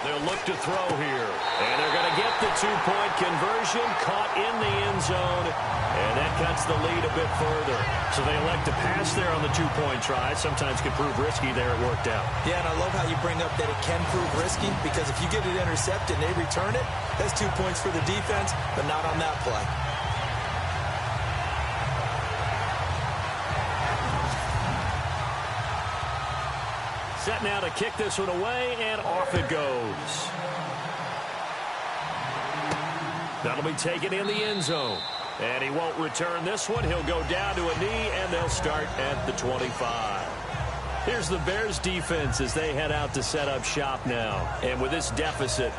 38. They'll look to throw here. And they're going to get the 2-point conversion. Caught in the end zone. And that cuts the lead a bit further. So they elect to pass there on the 2-point try. Sometimes could prove risky there. It worked out. Yeah, and I love how you bring up that it can prove risky, because if you get it intercepted and they return it, that's 2 points for the defense, but not on that play. Set now to kick this one away, and off it goes. That'll be taken in the end zone. And he won't return this one. He'll go down to a knee, and they'll start at the 25. Here's the Bears defense as they head out to set up shop now. And with this deficit,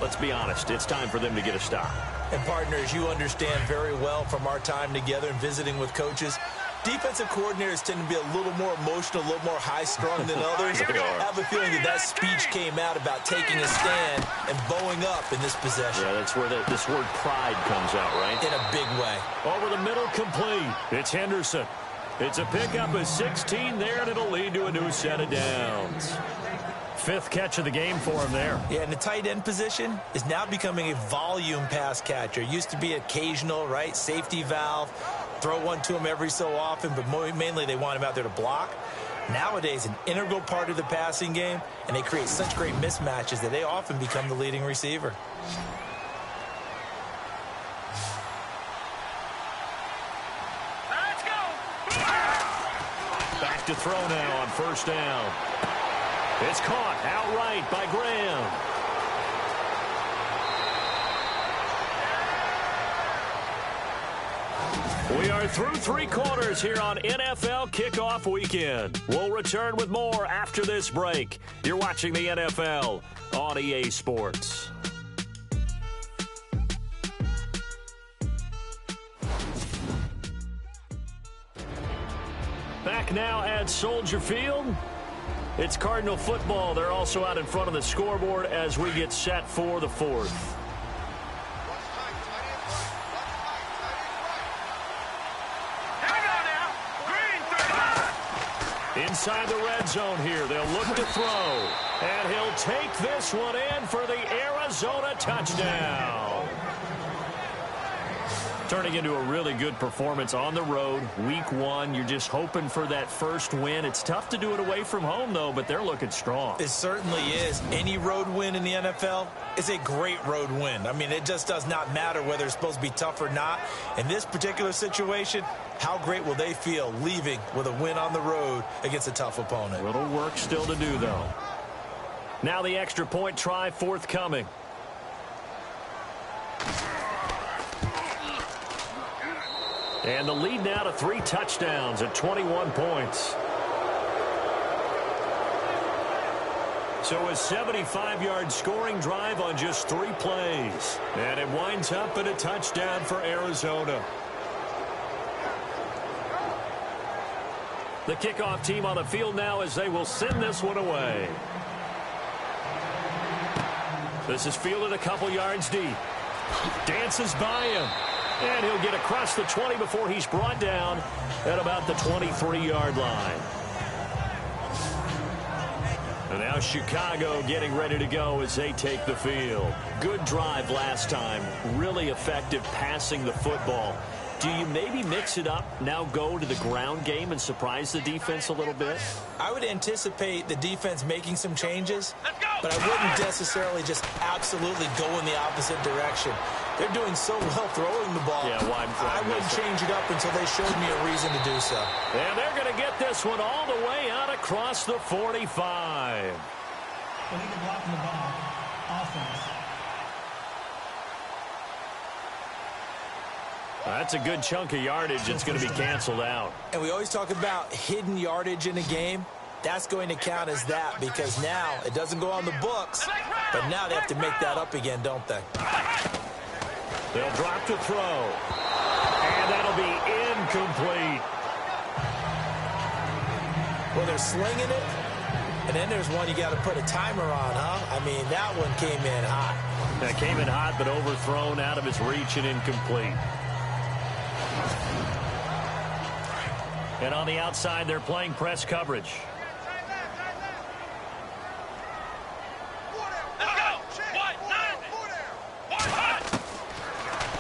let's be honest, it's time for them to get a stop. And partners, you understand very well from our time together and visiting with coaches, defensive coordinators tend to be a little more emotional, a little more high-strung than others. I have a feeling that speech came out about taking a stand and bowing up in this possession. Yeah, that's where this word pride comes out, right? In a big way. Over the middle, complete. It's Henderson. It's a pickup of 16 there, and it'll lead to a new set of downs. 5th catch of the game for him there. Yeah, and the tight end position is now becoming a volume pass catcher. It used to be occasional, right? Safety valve. Throw one to him every so often, but mainly they want him out there to block. Nowadays, an integral part of the passing game, and they create such great mismatches that they often become the leading receiver. Let's go. Back to throw now on 1st down. It's caught outright by Graham. We are through 3 quarters here on NFL Kickoff Weekend. We'll return with more after this break. You're watching the NFL on EA Sports. Back now at Soldier Field. It's Cardinal football. They're also out in front of the scoreboard as we get set for the 4th. Inside the red zone here. They'll look to throw. And he'll take this one in for the Arizona touchdown. Turning into a really good performance on the road. Week 1, you're just hoping for that first win. It's tough to do it away from home, though, but they're looking strong. It certainly is. Any road win in the NFL is a great road win. I mean, it just does not matter whether it's supposed to be tough or not. In this particular situation, how great will they feel leaving with a win on the road against a tough opponent? A little work still to do, though. Now the extra point try forthcoming. And the lead now to 3 touchdowns at 21 points. So a 75-yard scoring drive on just 3 plays. And it winds up in a touchdown for Arizona. The kickoff team on the field now as they will send this one away. This is fielded a couple yards deep. Dances by him. And he'll get across the 20 before he's brought down at about the 23-yard line. And now Chicago getting ready to go as they take the field. Good drive last time. Really effective passing the football. Do you maybe mix it up, now go to the ground game and surprise the defense a little bit? I would anticipate the defense making some changes, but I wouldn't necessarily just absolutely go in the opposite direction. They're doing so well throwing the ball. Yeah, I wouldn't change it up until they showed me a reason to do so. And they're going to get this one all the way out across the 45. Illegal blocking the ball. Offense. That's a good chunk of yardage. It's going to be canceled out. And we always talk about hidden yardage in a game. That's going to count as that because now it doesn't go on the books, but now they have to make that up again, don't they? They'll drop to throw. And that'll be incomplete. Well, they're slinging it. And then there's one you got to put a timer on, huh? I mean, that one came in hot. That came in hot, but overthrown out of its reach and incomplete. And on the outside, they're playing press coverage.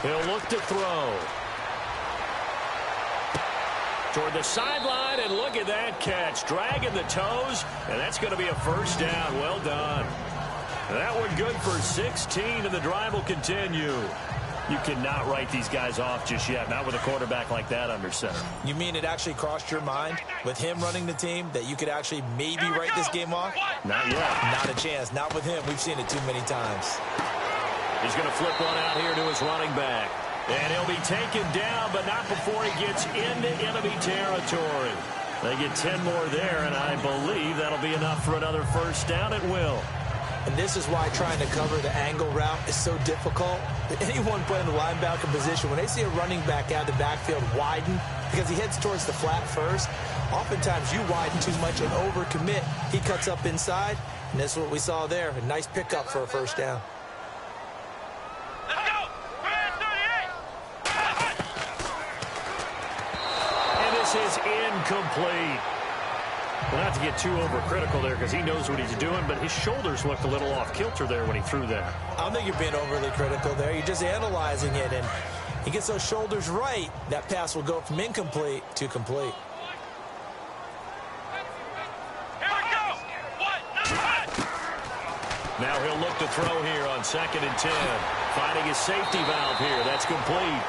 He'll look to throw. Toward the sideline, and look at that catch. Dragging the toes, and that's going to be a first down. Well done. That one good for 16, and the drive will continue. You cannot write these guys off just yet, not with a quarterback like that under center. You mean it actually crossed your mind with him running the team that you could actually maybe write this game off? Not yet. Not a chance. Not with him. We've seen it too many times. He's going to flip one out here to his running back. And he'll be taken down, but not before he gets into enemy territory. They get 10 more there, and I believe that'll be enough for another first down at will. And this is why trying to cover the angle route is so difficult. Anyone playing the linebacker position, when they see a running back out of the backfield widen, because he heads towards the flat first, oftentimes you widen too much and overcommit. He cuts up inside, and that's what we saw there. A nice pickup for a first down. Is incomplete. Well, not to get too overcritical there because he knows what he's doing, but his shoulders looked a little off kilter there when he threw that. I don't think you're being overly critical there. You're just analyzing it, and he gets those shoulders right. That pass will go from incomplete to complete. Here we go. Now he'll look to throw here on 2nd and 10. Finding his safety valve here. That's complete.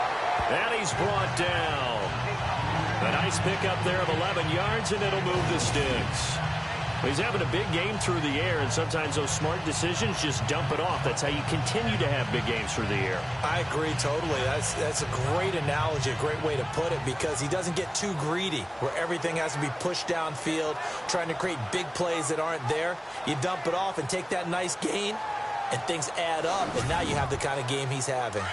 And he's brought down. A nice pickup there of 11 yards, and it'll move the sticks. He's having a big game through the air, and sometimes those smart decisions just dump it off. That's how you continue to have big games through the air. I agree totally. That's a great analogy, a great way to put it, because he doesn't get too greedy where everything has to be pushed downfield, trying to create big plays that aren't there. You dump it off and take that nice gain, and things add up, and now you have the kind of game he's having.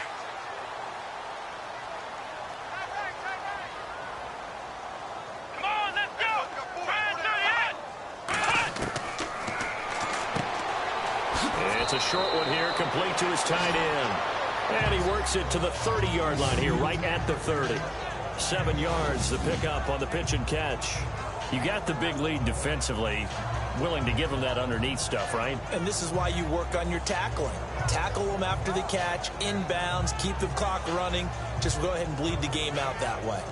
It's a short one here, complete to his tight end. And he works it to the 30-yard line here, right at the 30. 7 yards, the pickup on the pitch and catch. You got the big lead defensively, willing to give him that underneath stuff, right? And this is why you work on your tackling. Tackle them after the catch, inbounds, keep the clock running. Just go ahead and bleed the game out that way.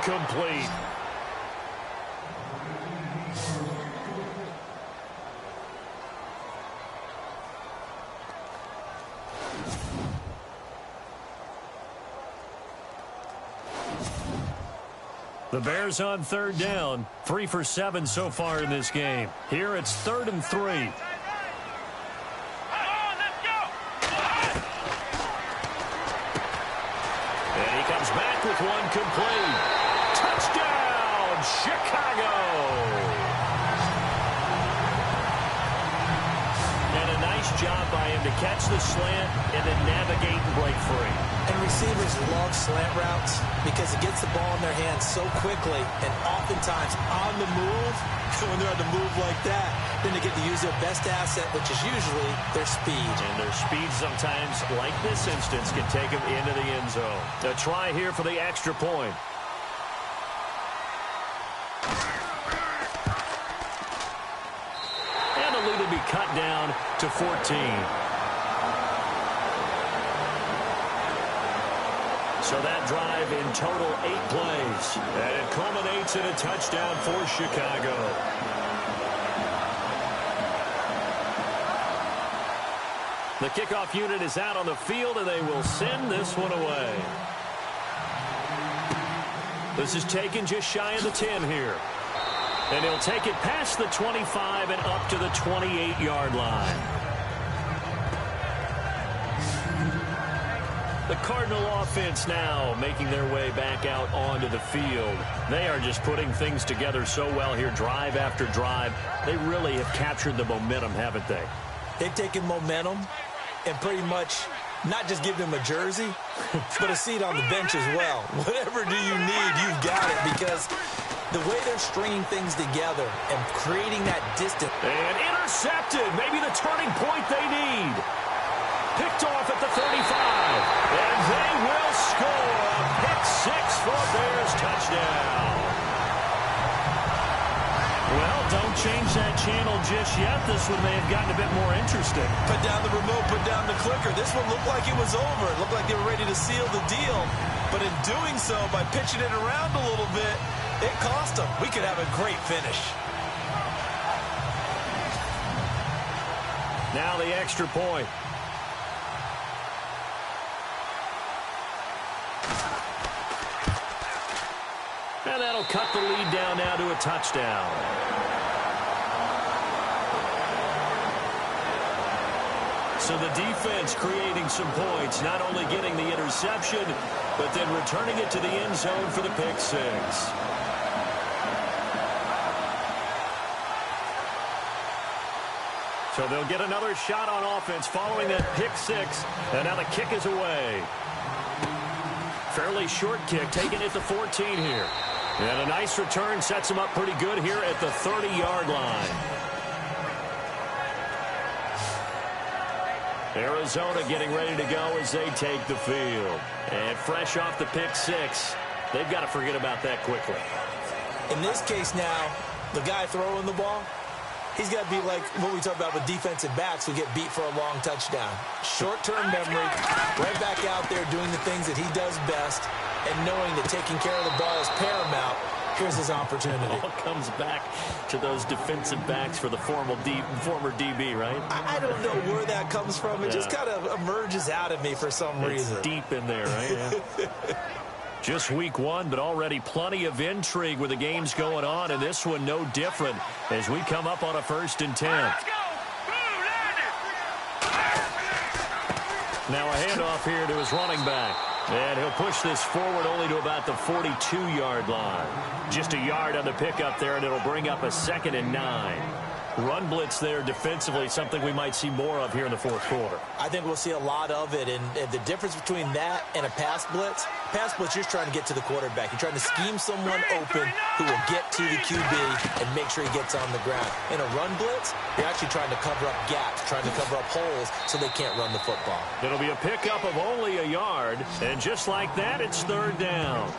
Incomplete. The Bears on third down, 3 for 7 so far in this game. Here it's 3rd and 3. Let's go. And he comes back with one complete. Touchdown, Chicago! And a nice job by him to catch the slant and then navigate and break free. And receivers love slant routes because it gets the ball in their hands so quickly and oftentimes on the move. When they're on the move like that, then they get to use their best asset, which is usually their speed. And their speed sometimes, like this instance, can take them into the end zone. A try here for the extra point. And the lead will be cut down to 14. So that drive in total 8 plays. And it culminates in a touchdown for Chicago. The kickoff unit is out on the field, and they will send this one away. This is taken just shy of the 10 here. And he'll take it past the 25 and up to the 28-yard line. The Cardinal offense now making their way back out onto the field. They are just putting things together so well here, drive after drive. They really have captured the momentum, haven't they? They've taken momentum and pretty much not just give them a jersey, but a seat on the bench as well. Whatever do you need, you've got it, because the way they're stringing things together and creating that distance. And intercepted, maybe the turning point they need. Picked off at the 35, and they will score a pick 6 for a Bears touchdown. Well, don't change that channel just yet. This one may have gotten a bit more interesting. Put down the remote, put down the clicker. This one looked like it was over. It looked like they were ready to seal the deal. But in doing so, by pitching it around a little bit, it cost them. We could have a great finish. Now the extra point. And that'll cut the lead down now to a touchdown. So the defense creating some points, not only getting the interception, but then returning it to the end zone for the pick 6. So they'll get another shot on offense following that pick 6. And now the kick is away. Fairly short kick, taken at the 14 here. And a nice return sets him up pretty good here at the 30-yard line. Arizona getting ready to go as they take the field. And fresh off the pick 6, they've got to forget about that quickly. In this case now, the guy throwing the ball, he's got to be like what we talk about with defensive backs who get beat for a long touchdown. Short-term memory, right back out there doing the things that he does best, and knowing that taking care of the ball is paramount. Here's his opportunity. It all comes back to those defensive backs for the former DB, right? I don't know where that comes from. It just kind of emerges out of me for some reason. It's deep in there, right? Yeah. Just week 1, but already plenty of intrigue with the games going on, and this one no different as we come up on a 1st and 10. Now a handoff here to his running back. And he'll push this forward only to about the 42-yard line. Just a yard on the pickup there, and it'll bring up a 2nd and 9. Run blitz there defensively, something we might see more of here in the 4th quarter. I think we'll see a lot of it, and the difference between that and a pass blitz, you're just trying to get to the quarterback. You're trying to scheme someone open who will get to the QB and make sure he gets on the ground. In a run blitz, you're actually trying to cover up gaps, trying to cover up holes so they can't run the football. It'll be a pickup of only a yard, and just like that, it's 3rd down.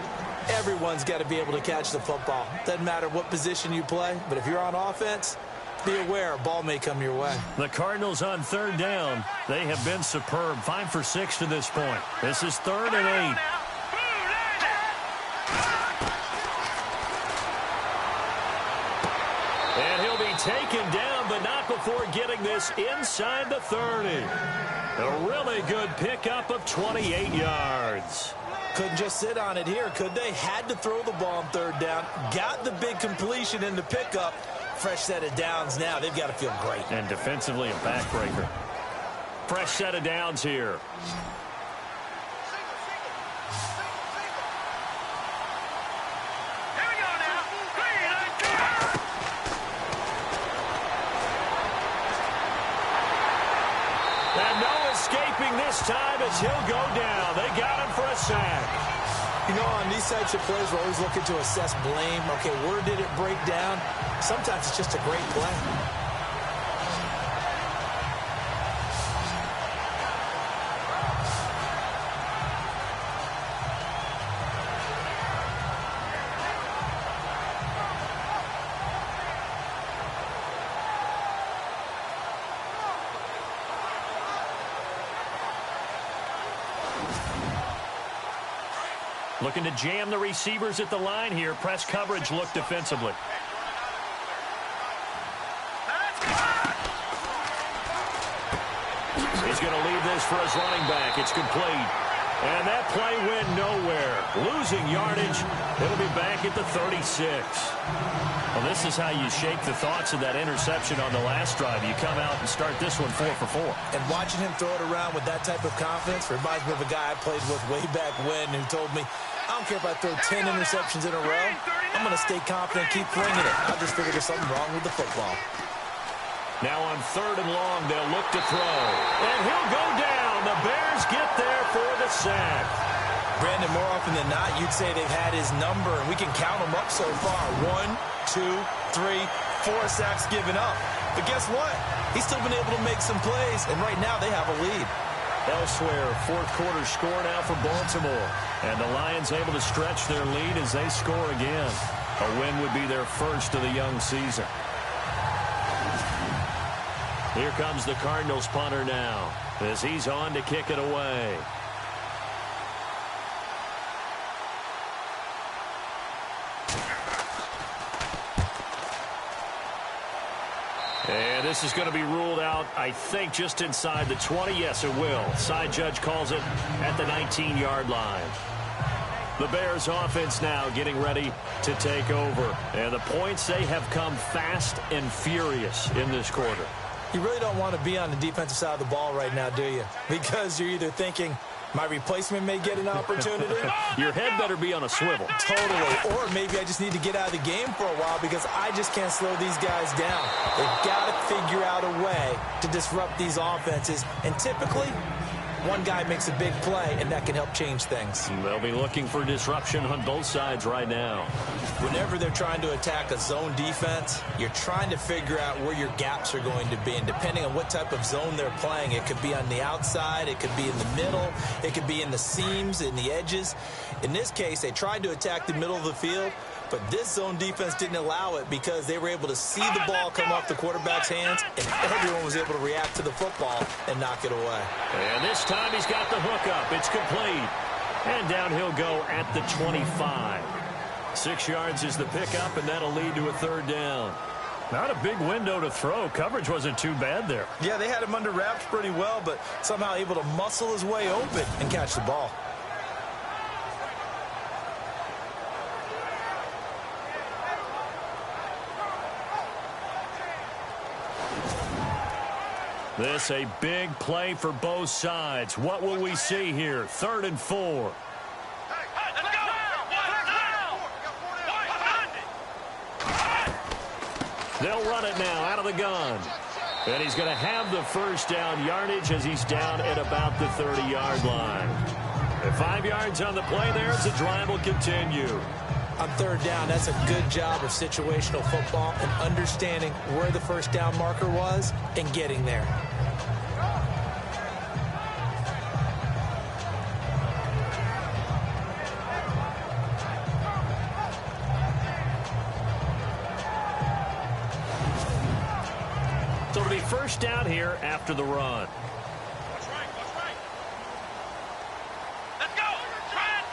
Everyone's got to be able to catch the football. Doesn't matter what position you play, but if you're on offense, be aware, a ball may come your way. The Cardinals on 3rd down. They have been superb. 5 for 6 to this point. This is 3rd and 8. And he'll be taken down, but not before getting this inside the 30. A really good pickup of 28 yards. Couldn't just sit on it here, could they? Had to throw the ball on third down. Got the big completion in the pickup. Fresh set of downs now. They've got to feel great. And defensively a backbreaker. Fresh set of downs here. This time as he'll go down. They got him for a sack. You know, on these types of plays, we're always looking to assess blame. Okay, where did it break down? Sometimes it's just a great play. Looking to jam the receivers at the line here. Press coverage look defensively. He's going to leave this for his running back. It's complete. And that play went nowhere. Losing yardage. It'll be back at the 36. Well, this is how you shake the thoughts of that interception on the last drive. You come out and start this one 4 for 4. And watching him throw it around with that type of confidence reminds me of a guy I played with way back when who told me, I don't care if I throw 10 interceptions in a row. I'm going to stay confident and keep flinging it. I just figured there's something wrong with the football. Now on 3rd and long, they'll look to throw. And he'll go down. The Bears get there for the sack. Brandon, more often than not, you'd say they've had his number, and we can count them up so far. 1, 2, 3, 4 sacks given up. But guess what? He's still been able to make some plays, and right now they have a lead. Elsewhere, 4th quarter score now for Baltimore. And the Lions able to stretch their lead as they score again. A win would be their first of the young season. Here comes the Cardinals punter now as he's on to kick it away. And this is going to be ruled out, I think, just inside the 20. Yes, it will. Side judge calls it at the 19-yard line. The Bears offense now getting ready to take over. And the points, they have come fast and furious in this quarter. You really don't want to be on the defensive side of the ball right now, do you? Because you're either thinking, my replacement may get an opportunity. Your head better be on a swivel. Totally. Or maybe I just need to get out of the game for a while because I just can't slow these guys down. They've got to figure out a way to disrupt these offenses. And typically, one guy makes a big play, and that can help change things. They'll be looking for disruption on both sides right now. Whenever they're trying to attack a zone defense, you're trying to figure out where your gaps are going to be. And depending on what type of zone they're playing, it could be on the outside, it could be in the middle, it could be in the seams, in the edges. In this case, they tried to attack the middle of the field, but this zone defense didn't allow it because they were able to see the ball come off the quarterback's hands, and everyone was able to react to the football and knock it away. And this time he's got the hook up. It's complete. And down he'll go at the 25. 6 yards is the pickup, and that'll lead to a 3rd down. Not a big window to throw. Coverage wasn't too bad there. Yeah, they had him under wraps pretty well, but somehow able to muscle his way open and catch the ball. This a big play for both sides. What will we see here? 3rd and 4. They'll run it now out of the gun. And he's going to have the first down yardage as he's down at about the 30-yard line. And 5 yards on the play there as the drive will continue. On 3rd down, that's a good job of situational football and understanding where the first down marker was and getting there. So it'll be first down here after the run. What's right? What's right? Let's go! Try it,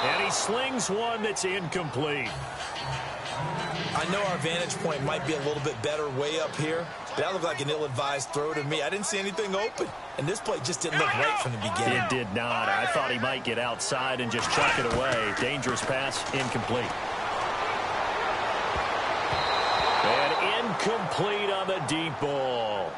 38! And he slings one that's incomplete. I know our vantage point might be a little bit better way up here, but that looked like an ill-advised throw to me. I didn't see anything open, and this play just didn't look right from the beginning. It did not. I thought he might get outside and just chuck it away. Dangerous pass, incomplete. And incomplete on the deep ball.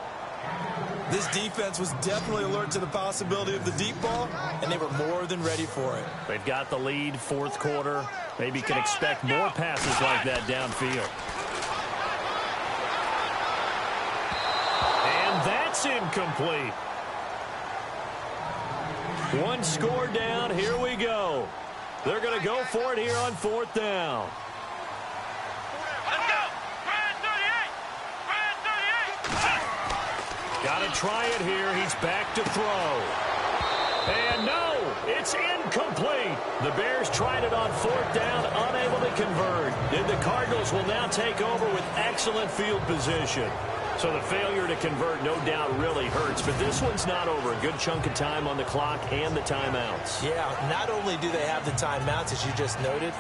This defense was definitely alert to the possibility of the deep ball, and they were more than ready for it. They've got the lead, fourth quarter. Maybe can expect more passes like that downfield. And that's incomplete. One score down. Here we go. They're going to go for it here on fourth down. Got to try it here. He's back to throw. And no, it's incomplete. The Bears tried it on fourth down, unable to convert. And the Cardinals will now take over with excellent field position. So the failure to convert, no doubt, really hurts. But this one's not over. A good chunk of time on the clock and the timeouts. Yeah, not only do they have the timeouts, as you just noted,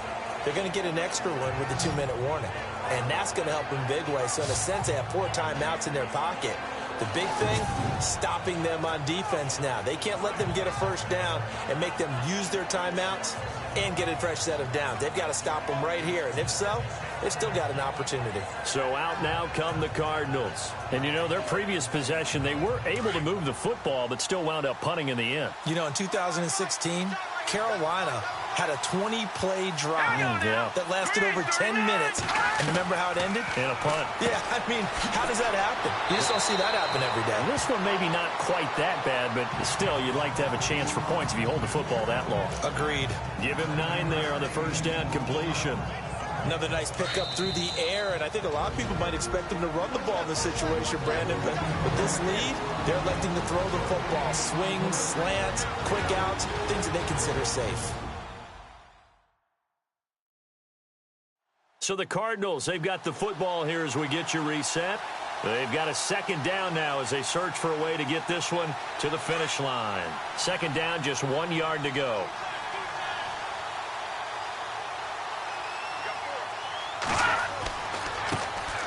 they're going to get an extra one with the 2-minute warning. And that's going to help in big way. So in a sense, they have 4 timeouts in their pocket. The big thing, stopping them on defense now. They can't let them get a first down and make them use their timeouts and get a fresh set of downs. They've got to stop them right here. And if so, they've still got an opportunity. So out now come the Cardinals. And, you know, their previous possession, they were able to move the football but still wound up punting in the end. You know, in 2016, Carolina had a 20-play drive that lasted over 10 minutes. And remember how it ended? In a punt. Yeah, I mean, how does that happen? You just don't see that happen every day. This one maybe not quite that bad, but still, you'd like to have a chance for points if you hold the football that long. Agreed. Give him 9 there on the first down completion. Another nice pickup through the air, and I think a lot of people might expect them to run the ball in this situation, Brandon. But with this lead, they're electing to throw the football. Swings, slants, quick outs, things that they consider safe. So the Cardinals, they've got the football here as we get you reset. They've got a second down now as they search for a way to get this one to the finish line. Second down, just 1 yard to go.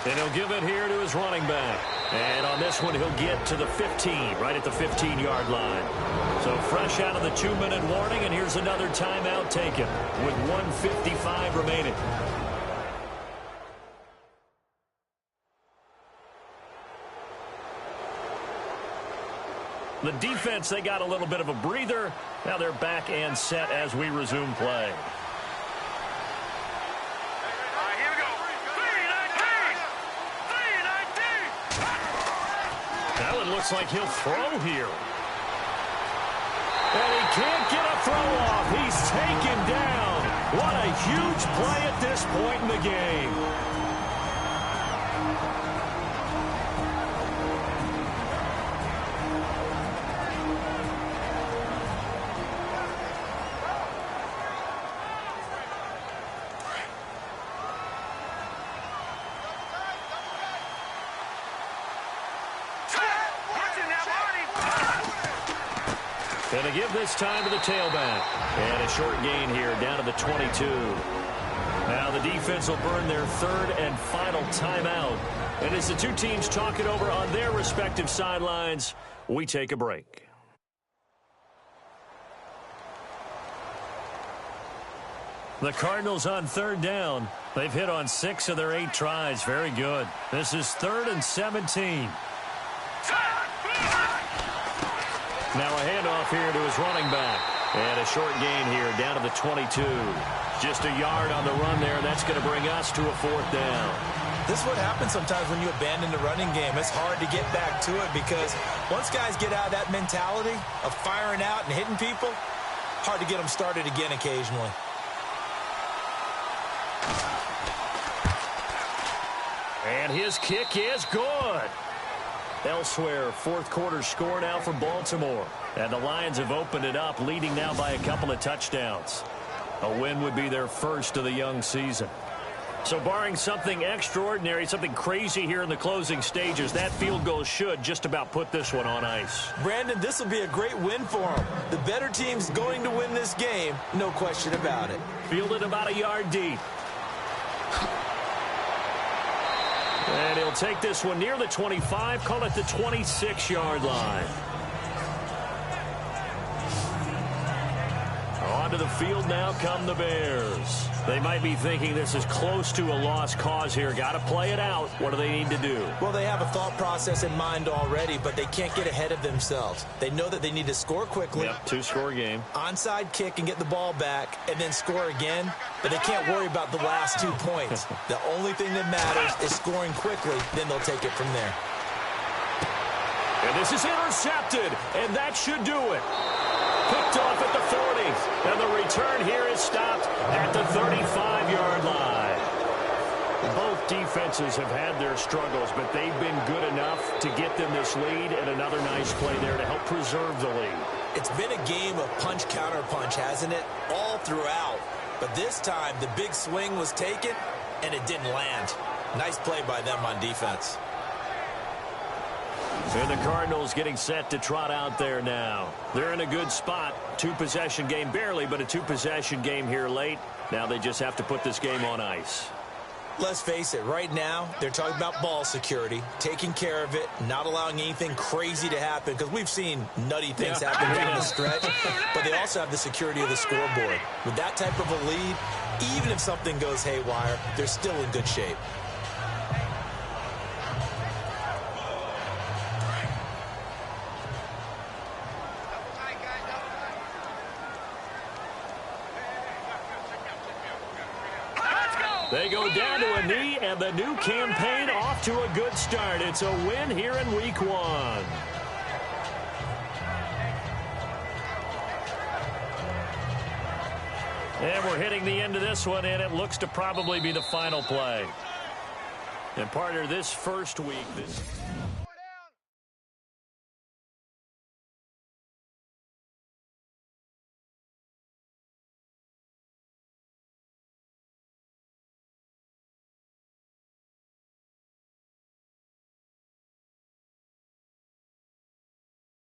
And he'll give it here to his running back. And on this one, he'll get to the 15, right at the 15-yard line. So fresh out of the 2-minute warning, and here's another timeout taken with 1:55 remaining. The defense, they got a little bit of a breather. Now they're back and set as we resume play. That one looks like he'll throw here. And he can't get a throw off. He's taken down. What a huge play at this point in the game. Going to give this time to the tailback. And a short gain here down to the 22. Now the defense will burn their third and final timeout. And as the two teams talk it over on their respective sidelines, we take a break. The Cardinals on third down. They've hit on 6 of their 8 tries. Very good. This is 3rd and 17. Now a handoff here to his running back. And a short gain here down to the 22. Just a yard on the run there, and that's going to bring us to a 4th down. This is what happens sometimes when you abandon the running game. It's hard to get back to it because once guys get out of that mentality of firing out and hitting people, hard to get them started again occasionally. And his kick is good. Elsewhere, 4th quarter score now for Baltimore. And the Lions have opened it up, leading now by a couple of touchdowns. A win would be their first of the young season. So barring something extraordinary, something crazy here in the closing stages, that field goal should just about put this one on ice. Brandon, this will be a great win for them. The better team's going to win this game, no question about it. Fielded about a yard deep. And he'll take this one near the 25, call it the 26-yard line. Onto the field now come the Bears. They might be thinking this is close to a lost cause here. Got to play it out. What do they need to do? Well, they have a thought process in mind already, but they can't get ahead of themselves. They know that they need to score quickly. Yep, two-score game. Onside kick and get the ball back and then score again, but they can't worry about the last 2 points. The only thing that matters is scoring quickly, then they'll take it from there. And this is intercepted, and that should do it. Picked off at the 40, and the return here is stopped at the 35-yard line. Both defenses have had their struggles, but they've been good enough to get them this lead, and another nice play there to help preserve the lead. It's been a game of punch-counter-punch, hasn't it? All throughout. But this time, the big swing was taken, and it didn't land. Nice play by them on defense. And the Cardinals getting set to trot out there now. They're in a good spot. Two-possession game, barely, but a two-possession game here late. Now they just have to put this game on ice. Let's face it, right now, they're talking about ball security, taking care of it, not allowing anything crazy to happen, because we've seen nutty things happen during the stretch, but they also have the security of the scoreboard. With that type of a lead, even if something goes haywire, they're still in good shape. They go down to a knee, and the new campaign off to a good start. It's a win here in Week 1. And we're hitting the end of this one, and it looks to probably be the final play. And partner, this first week...